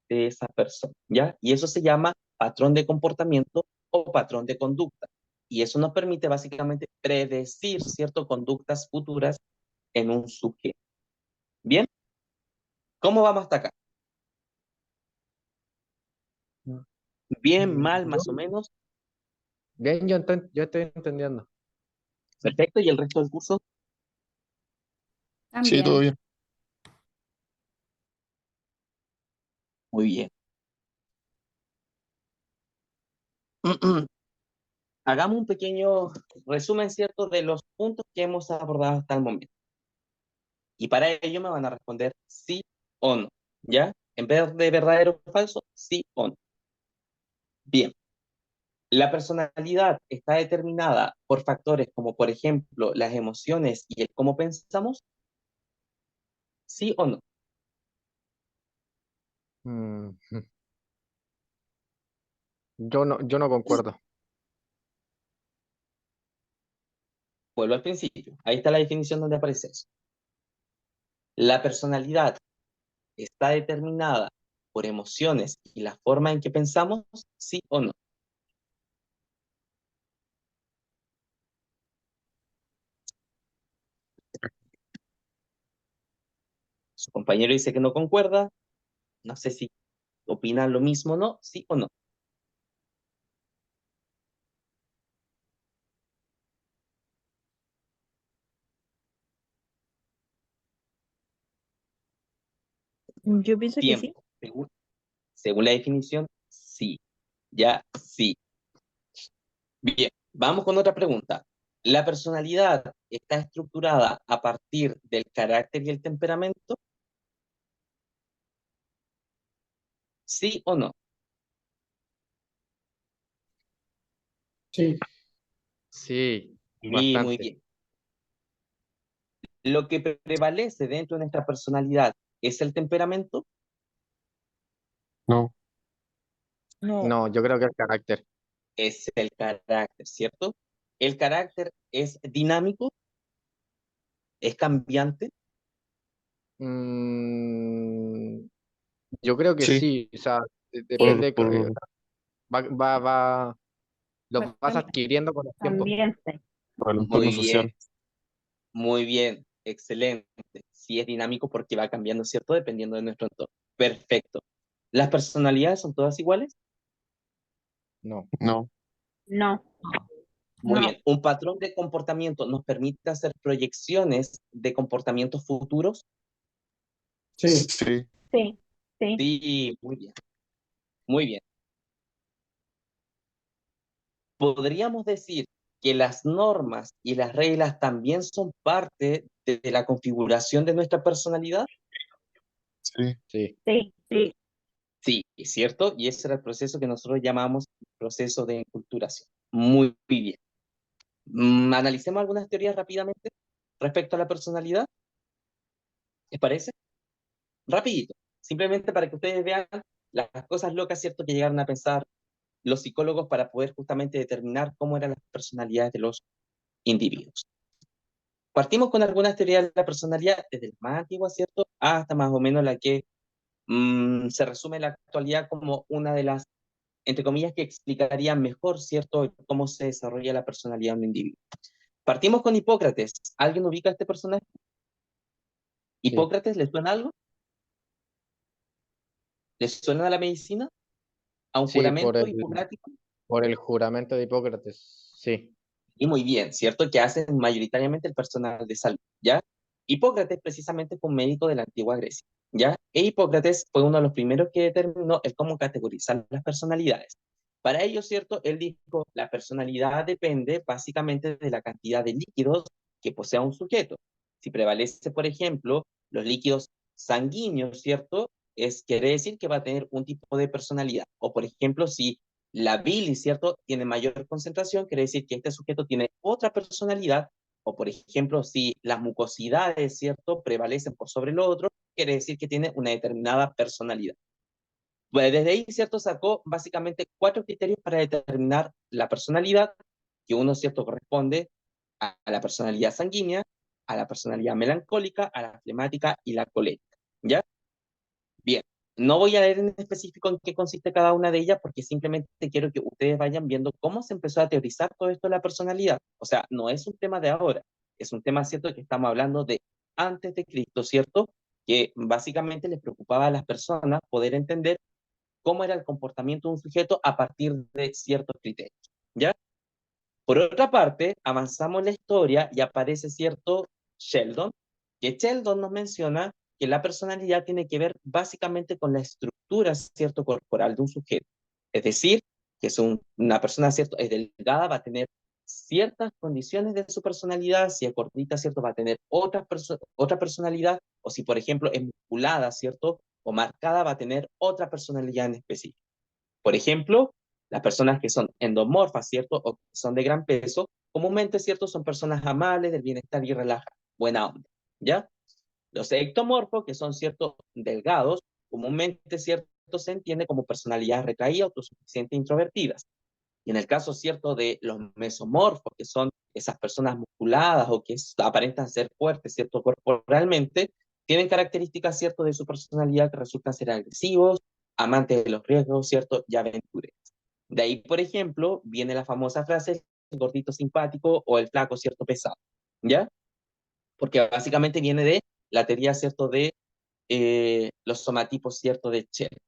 de esa persona. ¿Ya? Y eso se llama patrón de comportamiento o patrón de conducta. Y eso nos permite básicamente predecir, ¿cierto?, conductas futuras en un sujeto. ¿Bien? ¿Cómo vamos hasta acá? Bien, mal, Yo, más o menos. bien, yo estoy entendiendo. Perfecto. ¿Y el resto del curso? Sí, todo También. bien. Muy bien. Hagamos un pequeño resumen, ¿cierto?, de los puntos que hemos abordado hasta el momento. Y para ello me van a responder sí o no. ¿Ya? En vez de verdadero o falso, sí o no. Bien. La personalidad está determinada por factores como, por ejemplo, las emociones y el cómo pensamos. ¿Sí o no? Mm, yo no concuerdo. Vuelvo al principio. Ahí está la definición donde aparece eso. La personalidad está determinada por emociones y la forma en que pensamos, sí o no. Su compañero dice que no concuerda. No sé si opinan lo mismo o no, sí o no. Yo pienso que sí. Tiempo. Según la definición, sí. Ya, sí. Bien, vamos con otra pregunta. ¿La personalidad está estructurada a partir del carácter y el temperamento? ¿Sí o no? Sí, Sí, Sí, muy bastante. bien. Lo que prevalece dentro de nuestra personalidad es el temperamento. No, No, No, yo creo que el carácter. Es el carácter, ¿cierto? El carácter es dinámico, es cambiante. Mm, yo creo que sí, sí, o sea, Sí, depende, lo vas cam- adquiriendo con el tiempo. ambiente. por el entorno Muy bien, social. muy bien, excelente. Sí es dinámico porque va cambiando, ¿cierto? Dependiendo de nuestro entorno. Perfecto. ¿Las personalidades son todas iguales? No, No, No, Muy no, bien. ¿Un patrón de comportamiento nos permite hacer proyecciones de comportamientos futuros? sí, sí, sí, sí. Sí, muy bien, muy bien. ¿Podríamos decir que las normas y las reglas también son parte de la configuración de nuestra personalidad? sí, sí, Sí, sí. Sí, es cierto, y ese era el proceso que nosotros llamamos proceso de enculturación. Muy bien. Analicemos algunas teorías rápidamente respecto a la personalidad. ¿Les parece? Rapidito, simplemente para que ustedes vean las cosas locas, ¿cierto?, que llegaron a pensar los psicólogos para poder justamente determinar cómo eran las personalidades de los individuos. Partimos con algunas teorías de la personalidad, desde la más antigua, ¿cierto?, hasta más o menos la que se resume en la actualidad como una de las, entre comillas, que explicaría mejor, ¿cierto?, cómo se desarrolla la personalidad de un individuo. Partimos con Hipócrates. ¿Alguien ubica a este personaje? sí, ¿Hipócrates les suena algo? ¿Les suena a la medicina? ¿A un sí, juramento hipocrático? por el juramento de Hipócrates, sí, Y muy bien, ¿cierto? Que hacen mayoritariamente el personal de salud, ¿ya? Hipócrates precisamente fue un médico de la antigua Grecia, ¿ya? E Hipócrates fue uno de los primeros que determinó el cómo categorizar las personalidades. Para ello, ¿cierto? Él dijo, la personalidad depende básicamente de la cantidad de líquidos que posea un sujeto. Si prevalece, por ejemplo, los líquidos sanguíneos, ¿cierto? Quiere decir que va a tener un tipo de personalidad. O, por ejemplo, si la bilis, ¿cierto?, tiene mayor concentración, quiere decir que este sujeto tiene otra personalidad, o por ejemplo, si las mucosidades, ¿cierto?, prevalecen por sobre lo otro, quiere decir que tiene una determinada personalidad. Pues desde ahí, ¿cierto?, sacó básicamente 4 criterios para determinar la personalidad, que uno, ¿cierto?, corresponde a la personalidad sanguínea, a la personalidad melancólica, a la flemática y la colérica, ¿ya? Bien, no voy a leer en específico en qué consiste cada una de ellas porque simplemente quiero que ustedes vayan viendo cómo se empezó a teorizar todo esto de la personalidad. O sea, no es un tema de ahora, es un tema, ¿cierto?, que estamos hablando de antes de Cristo, ¿cierto? Que básicamente les preocupaba a las personas poder entender cómo era el comportamiento de un sujeto a partir de ciertos criterios, ¿ya? Por otra parte, avanzamos en la historia y aparece cierto Sheldon, que Sheldon nos menciona que la personalidad tiene que ver básicamente con la estructura, cierto, corporal de un sujeto. Es decir, que es una persona, cierto, es delgada, va a tener ciertas condiciones de su personalidad, si es gordita, cierto, va a tener otra personalidad, o si, por ejemplo, es musculada, cierto, o marcada, va a tener otra personalidad en específico. Por ejemplo, las personas que son endomorfas, ¿cierto? O que son de gran peso, comúnmente, ¿cierto? Son personas amables, del bienestar y relajadas, buena onda, ¿ya? Los ectomorfos, que son, ¿cierto?, delgados, comúnmente, ¿cierto?, se entiende como personalidades retraídas, autosuficientes e introvertidas. Y en el caso, ¿cierto?, de los mesomorfos, que son esas personas musculadas o que aparentan ser fuertes, ¿cierto?, corporalmente, tienen características, ¿cierto?, de su personalidad que resultan ser agresivos, amantes de los riesgos, ¿cierto?, y aventureros. De ahí, por ejemplo, viene la famosa frase, el gordito simpático o el flaco, ¿cierto?, pesado, ¿ya? Porque básicamente viene de la teoría, ¿cierto?, de los somatipos, ¿cierto?, de Shell.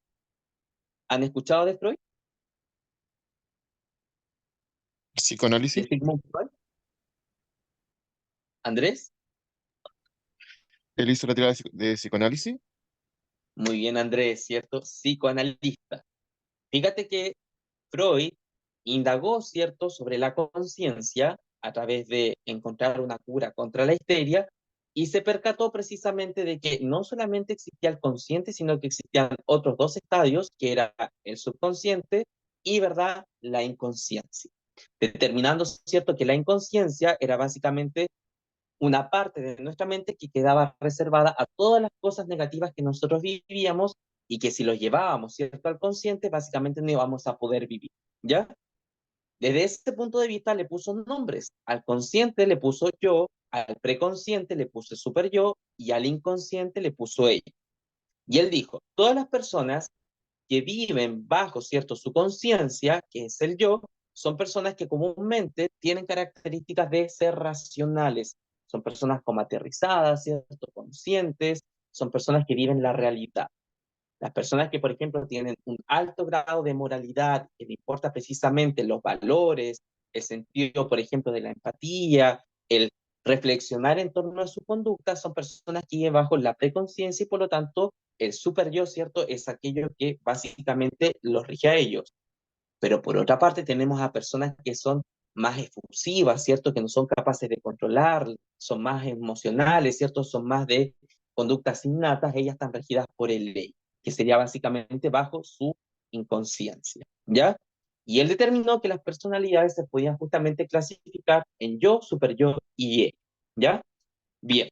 ¿Han escuchado de Freud? ¿De psicoanálisis. Sigmund Freud? ¿Andrés? Él hizo la teoría de psicoanálisis. Muy bien, Andrés, ¿cierto? Psicoanalista. Fíjate que Freud indagó, ¿cierto?, sobre la conciencia a través de encontrar una cura contra la histeria y se percató precisamente de que no solamente existía el consciente, sino que existían otros dos estadios, que era el subconsciente y, ¿verdad?, la inconsciencia. Determinando, ¿cierto?, que la inconsciencia era básicamente una parte de nuestra mente que quedaba reservada a todas las cosas negativas que nosotros vivíamos y que si los llevábamos, ¿cierto?, al consciente, básicamente no íbamos a poder vivir, ¿ya? Desde ese punto de vista le puso nombres. Al consciente le puso yo, al preconsciente le puse super yo y al inconsciente le puso ella. Y él dijo, todas las personas que viven bajo, ¿cierto?, su conciencia, que es el yo, son personas que comúnmente tienen características de ser racionales. Son personas como aterrizadas, ¿cierto?, conscientes, son personas que viven la realidad. Las personas que, por ejemplo, tienen un alto grado de moralidad, que le importa precisamente los valores, el sentido, por ejemplo, de la empatía, el reflexionar en torno a su conducta, son personas que viven bajo la preconciencia y, por lo tanto, el super yo, ¿cierto?, es aquello que básicamente los rige a ellos. Pero por otra parte tenemos a personas que son más efusivas, ¿cierto?, que no son capaces de controlar, son más emocionales, ¿cierto?, son más de conductas innatas, ellas están regidas por el ley, que sería básicamente bajo su inconsciencia, ¿ya? Y él determinó que las personalidades se podían justamente clasificar en yo, super yo y él, ¿ya? Bien,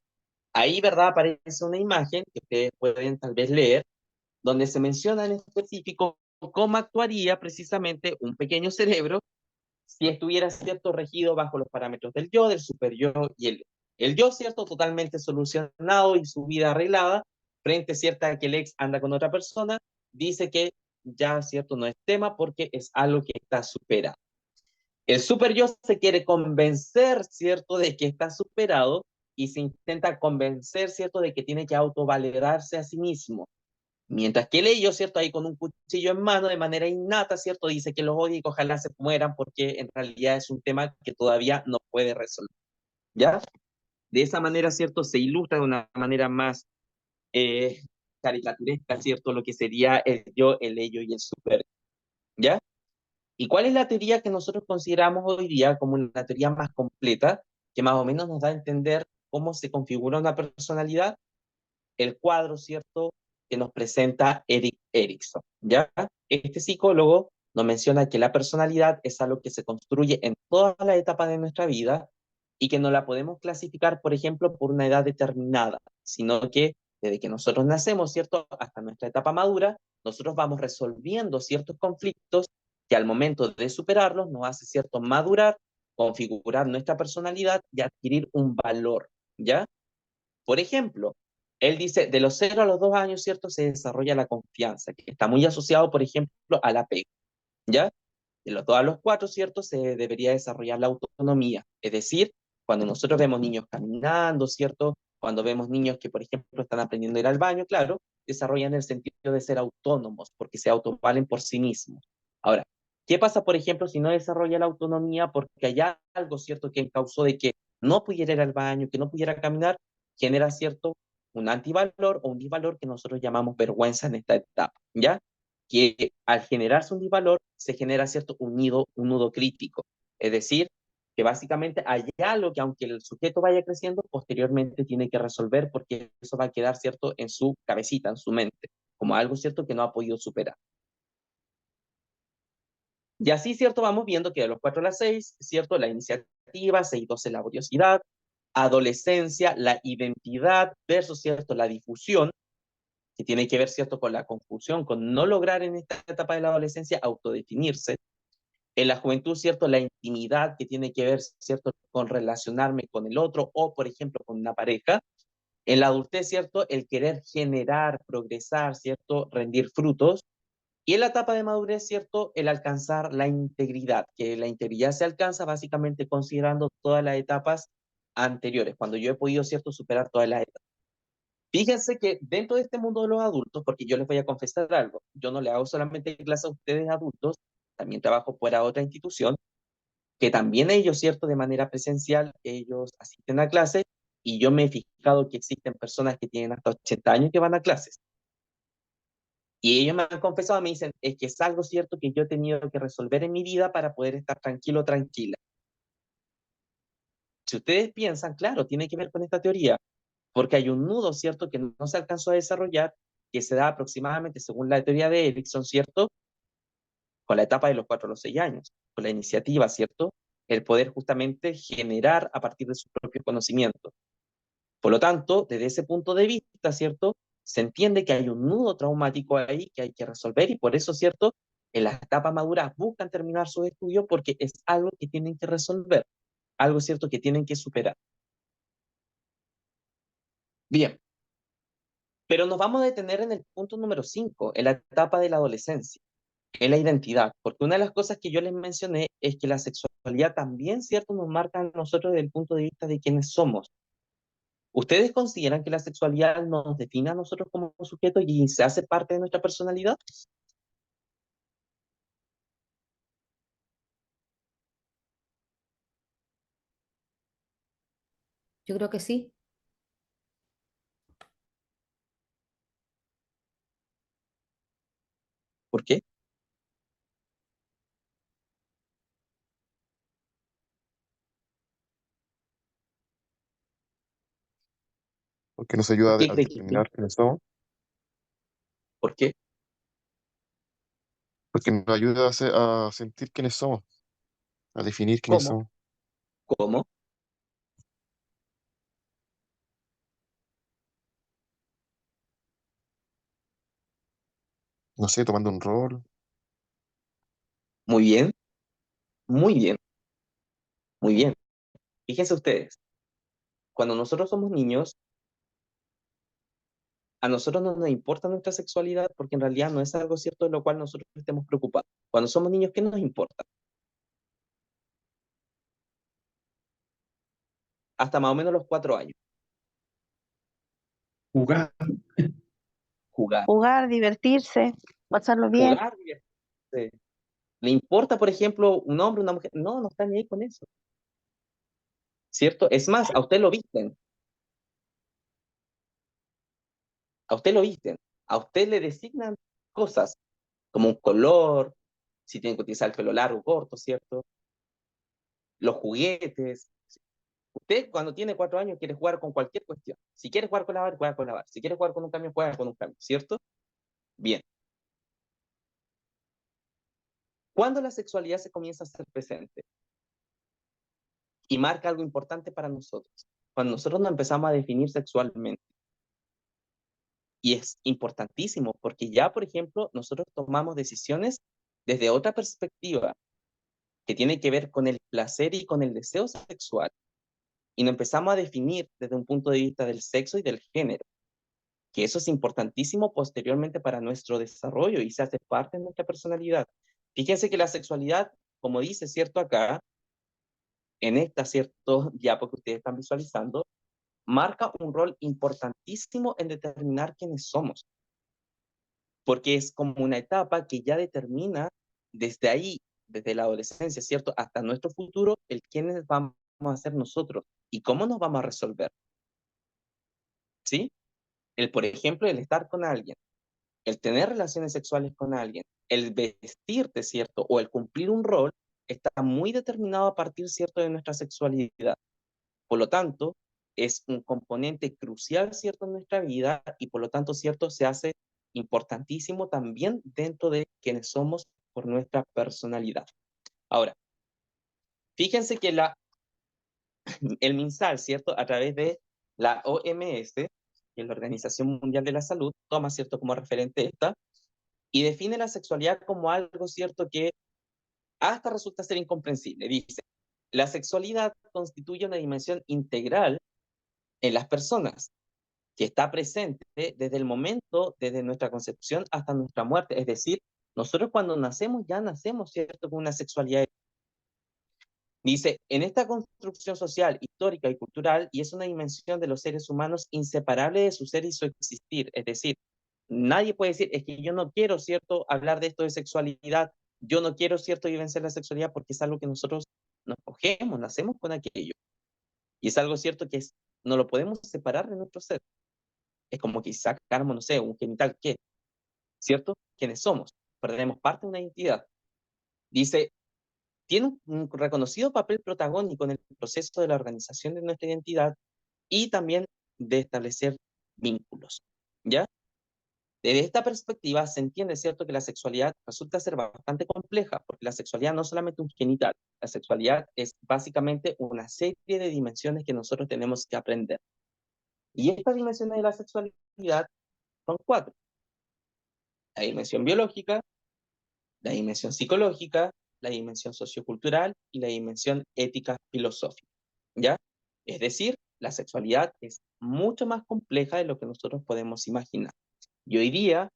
ahí, ¿verdad?, aparece una imagen que ustedes pueden tal vez leer, donde se menciona en específico cómo actuaría precisamente un pequeño cerebro si estuviera, ¿cierto?, regido bajo los parámetros del yo, del super yo y el yo, ¿cierto?, totalmente solucionado y su vida arreglada, frente, ¿cierto?, a que el ex anda con otra persona, dice que ya, ¿cierto?, no es tema porque es algo que está superado. El super yo se quiere convencer, ¿cierto?, de que está superado y se intenta convencer, ¿cierto?, de que tiene que autovalidarse a sí mismo. Mientras que el ello, ¿cierto?, ahí con un cuchillo en mano, de manera innata, ¿cierto?, dice que los odia y que ojalá se mueran porque en realidad es un tema que todavía no puede resolver, ¿ya? De esa manera, ¿cierto?, se ilustra de una manera más eh, caricaturesca, ¿cierto?, lo que sería el yo, el ello y el super, ¿ya? ¿Y cuál es la teoría que nosotros consideramos hoy día como una teoría más completa, que más o menos nos da a entender cómo se configura una personalidad? El cuadro, ¿cierto?, que nos presenta Erik Erikson, ¿ya? Este psicólogo nos menciona que la personalidad es algo que se construye en todas las etapas de nuestra vida y que no la podemos clasificar, por ejemplo, por una edad determinada, sino que desde que nosotros nacemos, ¿cierto?, hasta nuestra etapa madura, nosotros vamos resolviendo ciertos conflictos que al momento de superarlos nos hace, ¿cierto?, madurar, configurar nuestra personalidad y adquirir un valor, ¿ya? Por ejemplo, él dice, de los 0 a los 2 años, ¿cierto?, se desarrolla la confianza, que está muy asociado, por ejemplo, al apego, ¿ya? De los 2 a los 4, ¿cierto?, se debería desarrollar la autonomía, es decir, cuando nosotros vemos niños caminando, ¿cierto?, cuando vemos niños que, por ejemplo, están aprendiendo a ir al baño, claro, desarrollan el sentido de ser autónomos, porque se autovalen por sí mismos. Ahora, ¿qué pasa, por ejemplo, si no desarrolla la autonomía porque hay algo, ¿cierto?, que causó de que no pudiera ir al baño, que no pudiera caminar? Genera, ¿cierto?, un antivalor o un disvalor que nosotros llamamos vergüenza en esta etapa, ¿ya? Que al generarse un disvalor se genera, ¿cierto?, un nudo crítico, es decir, que básicamente hay algo que aunque el sujeto vaya creciendo, posteriormente tiene que resolver porque eso va a quedar, ¿cierto?, en su cabecita, en su mente, como algo, ¿cierto?, que no ha podido superar. Y así, ¿cierto?, vamos viendo que de los 4 a las 6, ¿cierto?, la iniciativa, 6-12 la curiosidad, adolescencia, la identidad versus, ¿cierto?, la difusión, que tiene que ver, ¿cierto?, con la confusión, con no lograr en esta etapa de la adolescencia autodefinirse. En la juventud, ¿cierto?, la intimidad, que tiene que ver, ¿cierto?, con relacionarme con el otro o, por ejemplo, con una pareja. En la adultez, ¿cierto?, el querer generar, progresar, ¿cierto?, rendir frutos. Y en la etapa de madurez, ¿cierto?, el alcanzar la integridad, que la integridad se alcanza básicamente considerando todas las etapas anteriores, cuando yo he podido, ¿cierto?, superar todas las etapas. Fíjense que dentro de este mundo de los adultos, porque yo les voy a confesar algo, yo no le hago solamente clase a ustedes adultos, también trabajo fuera de otra institución, que también ellos, ¿cierto?, de manera presencial, ellos asisten a clases, y yo me he fijado que existen personas que tienen hasta 80 años que van a clases. Y ellos me han confesado, me dicen, es que es algo cierto que yo he tenido que resolver en mi vida para poder estar tranquilo, tranquila. Si ustedes piensan, claro, tiene que ver con esta teoría. porque hay un nudo, ¿cierto?, que no se alcanzó a desarrollar, que se da aproximadamente, según la teoría de Erickson, ¿cierto?, con la etapa de los 4 a los 6 años, con la iniciativa, ¿cierto?, el poder justamente generar a partir de su propio conocimiento. Por lo tanto, desde ese punto de vista, ¿cierto?, se entiende que hay un nudo traumático ahí que hay que resolver, y por eso, ¿cierto?, en las etapas maduras buscan terminar sus estudios porque es algo que tienen que resolver, algo, ¿cierto?, que tienen que superar. Bien, pero nos vamos a detener en el punto número 5, en la etapa de la adolescencia, en la identidad, porque una de las cosas que yo les mencioné es que la sexualidad también, ¿cierto?, nos marca a nosotros desde el punto de vista de quiénes somos. ¿Ustedes consideran que la sexualidad nos define a nosotros como sujetos y se hace parte de nuestra personalidad? Yo creo que sí. ¿Por qué? Porque nos ¿Por ayuda qué a cree que sí? determinar quiénes somos, ¿Por qué? porque nos ayuda a sentir quiénes somos, a definir quiénes ¿Cómo? somos. ¿Cómo? No sé, tomando un rol. Muy bien, muy bien, muy bien. Fíjense ustedes, cuando nosotros somos niños, a nosotros no nos importa nuestra sexualidad porque en realidad no es algo cierto de lo cual nosotros estemos preocupados. Cuando somos niños, ¿qué nos importa? Hasta más o menos los 4 años. Jugar. Jugar. Jugar, divertirse, pasarlo bien. Jugar, divertirse. ¿Le importa, por ejemplo, un hombre, una mujer? No, no está ni ahí con eso. ¿Cierto? Es más, a usted lo visten. A usted lo visten. A usted le designan cosas como un color, si tiene que utilizar el pelo largo o corto, ¿cierto? Los juguetes. Usted cuando tiene 4 años quiere jugar con cualquier cuestión. Si quiere jugar con lavar, juega con lavar. Si quiere jugar con un camión, juega con un camión, ¿cierto? Bien. ¿Cuándo la sexualidad se comienza a ser presente? Y marca algo importante para nosotros. Cuando nosotros nos empezamos a definir sexualmente. Y es importantísimo porque ya, por ejemplo, nosotros tomamos decisiones desde otra perspectiva que tiene que ver con el placer y con el deseo sexual. Y nos empezamos a definir desde un punto de vista del sexo y del género, que eso es importantísimo posteriormente para nuestro desarrollo y se hace parte de nuestra personalidad. Fíjense que la sexualidad, como dice, ¿cierto? Acá, en esta, ¿cierto? Diapo que ustedes están visualizando, marca un rol importantísimo en determinar quiénes somos, porque es como una etapa que ya determina desde ahí, desde la adolescencia, ¿cierto? Hasta nuestro futuro, el quiénes vamos a ser nosotros y cómo nos vamos a resolver, ¿sí? Por ejemplo, el estar con alguien, el tener relaciones sexuales con alguien, el vestirte, ¿cierto? O el cumplir un rol, está muy determinado a partir, ¿cierto?, de nuestra sexualidad. Por lo tanto, es un componente crucial, ¿cierto?, en nuestra vida y por lo tanto, ¿cierto?, se hace importantísimo también dentro de quienes somos por nuestra personalidad. Ahora, fíjense que el MinSal, ¿cierto?, a través de la OMS, que es la Organización Mundial de la Salud, toma, ¿cierto?, como referente esta, y define la sexualidad como algo, ¿cierto?, que hasta resulta ser incomprensible. Dice, la sexualidad constituye una dimensión integral en las personas, que está presente desde el momento, desde nuestra concepción hasta nuestra muerte. Es decir, nosotros cuando nacemos ya nacemos, ¿cierto?, con una sexualidad. Dice, en esta construcción social, histórica y cultural, y es una dimensión de los seres humanos inseparable de su ser y su existir. Es decir, nadie puede decir, es que yo no quiero, ¿cierto?, hablar de esto de sexualidad, yo no quiero, ¿cierto?, vivenciar la sexualidad porque es algo que nosotros nos cogemos, nacemos con aquello. Y es algo cierto que no lo podemos separar de nuestro ser. Es como que sacáramos, no sé, un genital, ¿qué? ¿Cierto? ¿Quiénes somos? Perdemos parte de una identidad. Dice, tiene un reconocido papel protagónico en el proceso de la organización de nuestra identidad y también de establecer vínculos, ¿ya? Desde esta perspectiva se entiende, ¿cierto?, que la sexualidad resulta ser bastante compleja, porque la sexualidad no es solamente un genital, la sexualidad es básicamente una serie de dimensiones que nosotros tenemos que aprender. Y estas dimensiones de la sexualidad son 4. La dimensión biológica, la dimensión psicológica, la dimensión sociocultural y la dimensión ética filosófica, ¿ya? Es decir, la sexualidad es mucho más compleja de lo que nosotros podemos imaginar. Y hoy día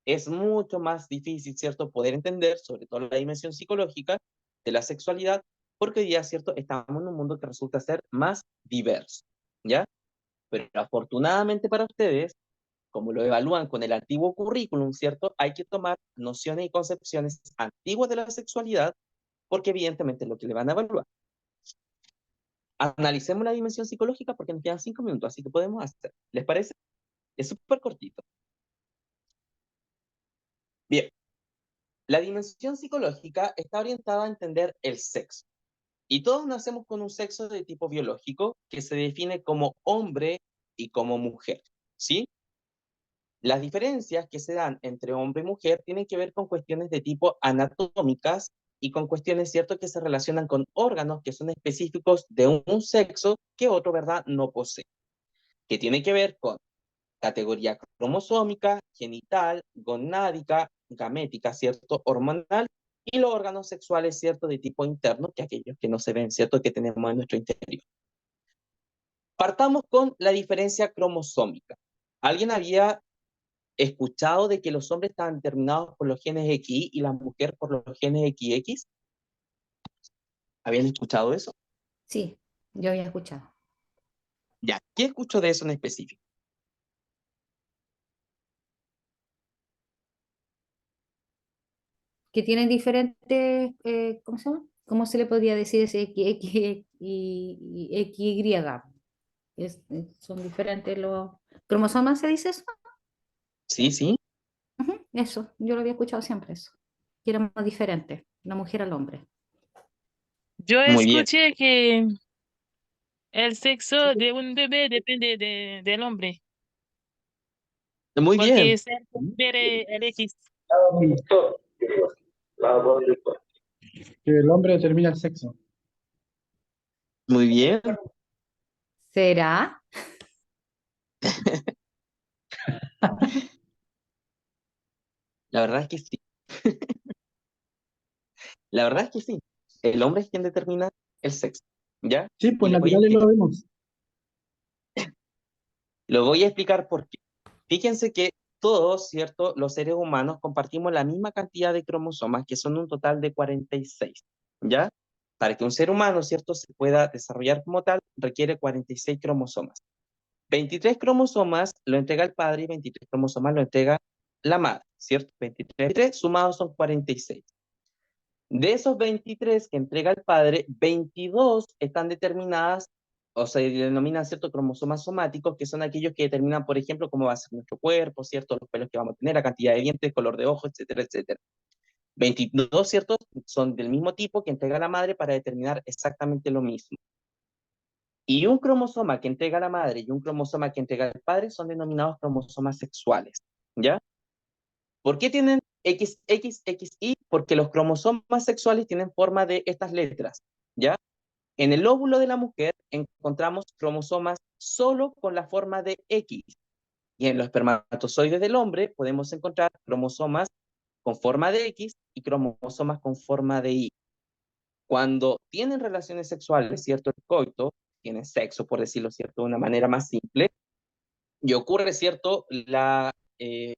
es mucho más difícil, ¿cierto?, poder entender, sobre todo la dimensión psicológica de la sexualidad, porque hoy día, ¿cierto?, estamos en un mundo que resulta ser más diverso, ¿ya? Pero afortunadamente para ustedes, como lo evalúan con el antiguo currículum, ¿cierto?, hay que tomar nociones y concepciones antiguas de la sexualidad, porque evidentemente es lo que le van a evaluar. Analicemos la dimensión psicológica porque nos quedan 5 minutos, así que podemos hacer. ¿Les parece? Es súper cortito. Bien. La dimensión psicológica está orientada a entender el sexo. Y todos nacemos con un sexo de tipo biológico que se define como hombre y como mujer, ¿sí? Las diferencias que se dan entre hombre y mujer tienen que ver con cuestiones de tipo anatómicas y con cuestiones, ¿cierto?, que se relacionan con órganos que son específicos de un sexo que otro, ¿verdad?, no posee. Que tiene que ver con categoría cromosómica, genital, gonádica, gamética, ¿cierto?, hormonal, y los órganos sexuales, ¿cierto?, de tipo interno, que aquellos que no se ven, ¿cierto?, que tenemos en nuestro interior. Partamos con la diferencia cromosómica. ¿Alguien había escuchado de que los hombres estaban determinados por los genes XY y las mujeres por los genes XX? ¿Habían escuchado eso? Sí, yo había escuchado. Ya, ¿qué escucho de eso en específico? Que tienen diferentes, ¿cómo se llama? ¿Cómo se le podría decir ese X y XY? Son diferentes los cromosomas, ¿se dice eso? Sí, sí. Ujú, eso, yo lo había escuchado siempre eso, que éramos diferentes, la mujer al hombre. Yo Muy bien. escuché que el sexo de un bebé depende del hombre, Muy bien. porque se refiere el X. Que el hombre determina el sexo. Muy bien. ¿Será? La verdad es que sí. La verdad es que sí. El hombre es quien determina el sexo, ¿ya? Sí, Y pues les voy a naturales lo explicar. vemos. Lo voy a explicar por qué. Fíjense que todos, ¿cierto?, los seres humanos compartimos la misma cantidad de cromosomas, que son un total de 46, ¿ya? Para que un ser humano, ¿cierto?, se pueda desarrollar como tal, requiere 46 cromosomas. 23 cromosomas lo entrega el padre y 23 cromosomas lo entrega la madre, ¿cierto? 23 sumados son 46. De esos 23 que entrega el padre, 22 están determinadas, o se denominan, ¿cierto?, cromosomas somáticos, que son aquellos que determinan, por ejemplo, cómo va a ser nuestro cuerpo, ¿cierto?, los pelos que vamos a tener, la cantidad de dientes, color de ojos, etcétera, etcétera. 22, ¿cierto?, son del mismo tipo que entrega la madre para determinar exactamente lo mismo. Y un cromosoma que entrega la madre y un cromosoma que entrega el padre son denominados cromosomas sexuales, ¿ya? ¿Por qué tienen XXXY? Porque los cromosomas sexuales tienen forma de estas letras, ¿ya? En el óvulo de la mujer encontramos cromosomas solo con la forma de X. Y en los espermatozoides del hombre podemos encontrar cromosomas con forma de X y cromosomas con forma de Y. Cuando tienen relaciones sexuales, ¿cierto? El coito, tienen sexo, por decirlo, ¿cierto?, de una manera más simple, y ocurre, ¿cierto?, eh,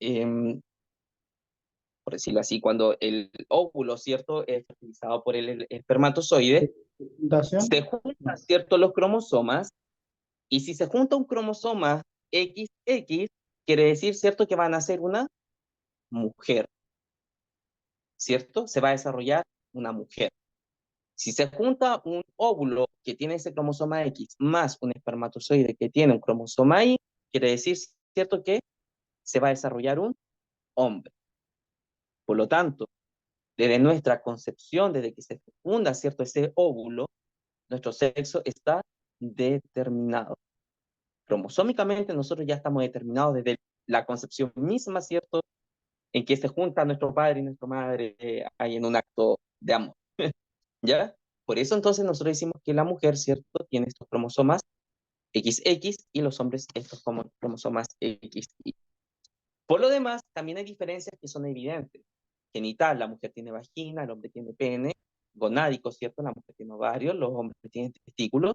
em, por decirlo así, cuando el óvulo, ¿cierto?, es fertilizado por el espermatozoide, Fundación. se juntan, ¿cierto?, los cromosomas, y si se junta un cromosoma XX, quiere decir, ¿cierto?, que van a ser una mujer, ¿cierto? Se va a desarrollar una mujer. Si se junta un óvulo que tiene ese cromosoma X más un espermatozoide que tiene un cromosoma Y, quiere decir, ¿cierto?, que se va a desarrollar un hombre. Por lo tanto, desde nuestra concepción, desde que se fecunda, ¿cierto?, ese óvulo, nuestro sexo está determinado. cromosómicamente nosotros ya estamos determinados desde la concepción misma, ¿cierto? En que se juntan nuestro padre y nuestra madre ahí en un acto de amor, ¿ya? Por eso entonces nosotros decimos que la mujer, ¿cierto? Tiene estos cromosomas XX y los hombres estos cromosomas XY. Por lo demás, también hay diferencias que son evidentes. Genital, la mujer tiene vagina, el hombre tiene pene. Gonádico, ¿cierto? La mujer tiene ovarios, los hombres tienen testículos.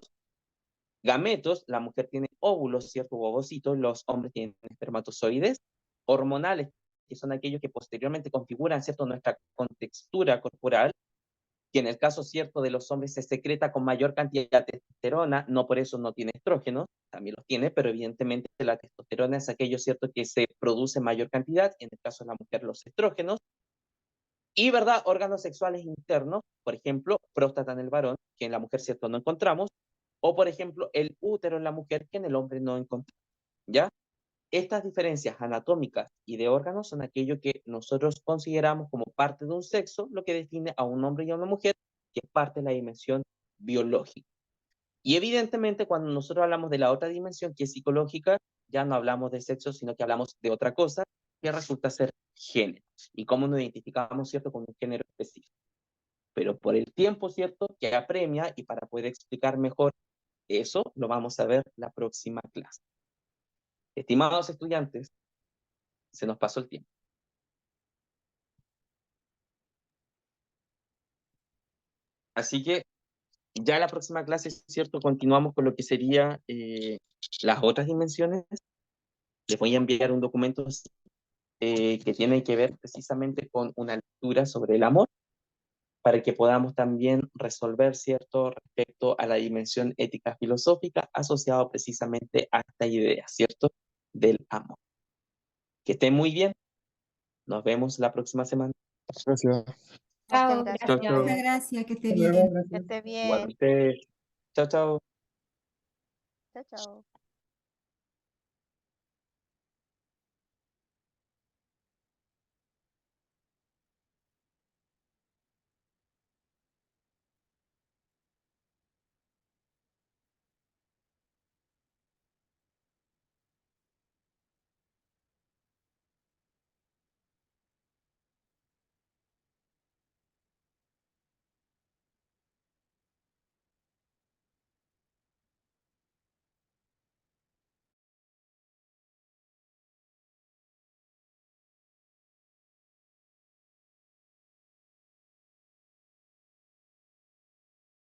Gametos, la mujer tiene óvulos, ¿cierto? Ovocitos, los hombres tienen espermatozoides. Hormonales, que son aquellos que posteriormente configuran, ¿cierto? Nuestra contextura corporal, que en el caso, ¿cierto? De los hombres se secreta con mayor cantidad de testosterona, no por eso no tiene estrógenos, también los tiene, pero evidentemente la testosterona es aquello, ¿cierto? Que se produce en mayor cantidad, en el caso de la mujer los estrógenos. Y, ¿verdad? Órganos sexuales internos, por ejemplo, próstata en el varón, que en la mujer, ¿cierto? No encontramos, o por ejemplo, el útero en la mujer, que en el hombre no encontramos, ¿ya? Estas diferencias anatómicas y de órganos son aquello que nosotros consideramos como parte de un sexo, lo que define a un hombre y a una mujer, que es parte de la dimensión biológica. Y evidentemente, cuando nosotros hablamos de la otra dimensión, que es psicológica, ya no hablamos de sexo, sino que hablamos de otra cosa, que resulta ser género. Y cómo nos identificamos, ¿cierto?, con un género específico. Pero por el tiempo, ¿cierto?, que apremia, y para poder explicar mejor eso, lo vamos a ver la próxima clase. Estimados estudiantes, se nos pasó el tiempo. Así que ya la próxima clase, ¿cierto?, continuamos con lo que sería las otras dimensiones. Les voy a enviar un documento que tiene que ver precisamente con una lectura sobre el amor, para que podamos también resolver, ¿cierto?, respecto a la dimensión ética filosófica asociado precisamente a esta idea, ¿cierto?, del amor. Que estén muy bien. Nos vemos la próxima semana. Gracias. Chao, Muchas Chao, gracias. chao. Muchas gracias, que esté Hasta bien. luego, Que gracias. esté Igual bien. ustedes. Chao, chao. Chao, chao.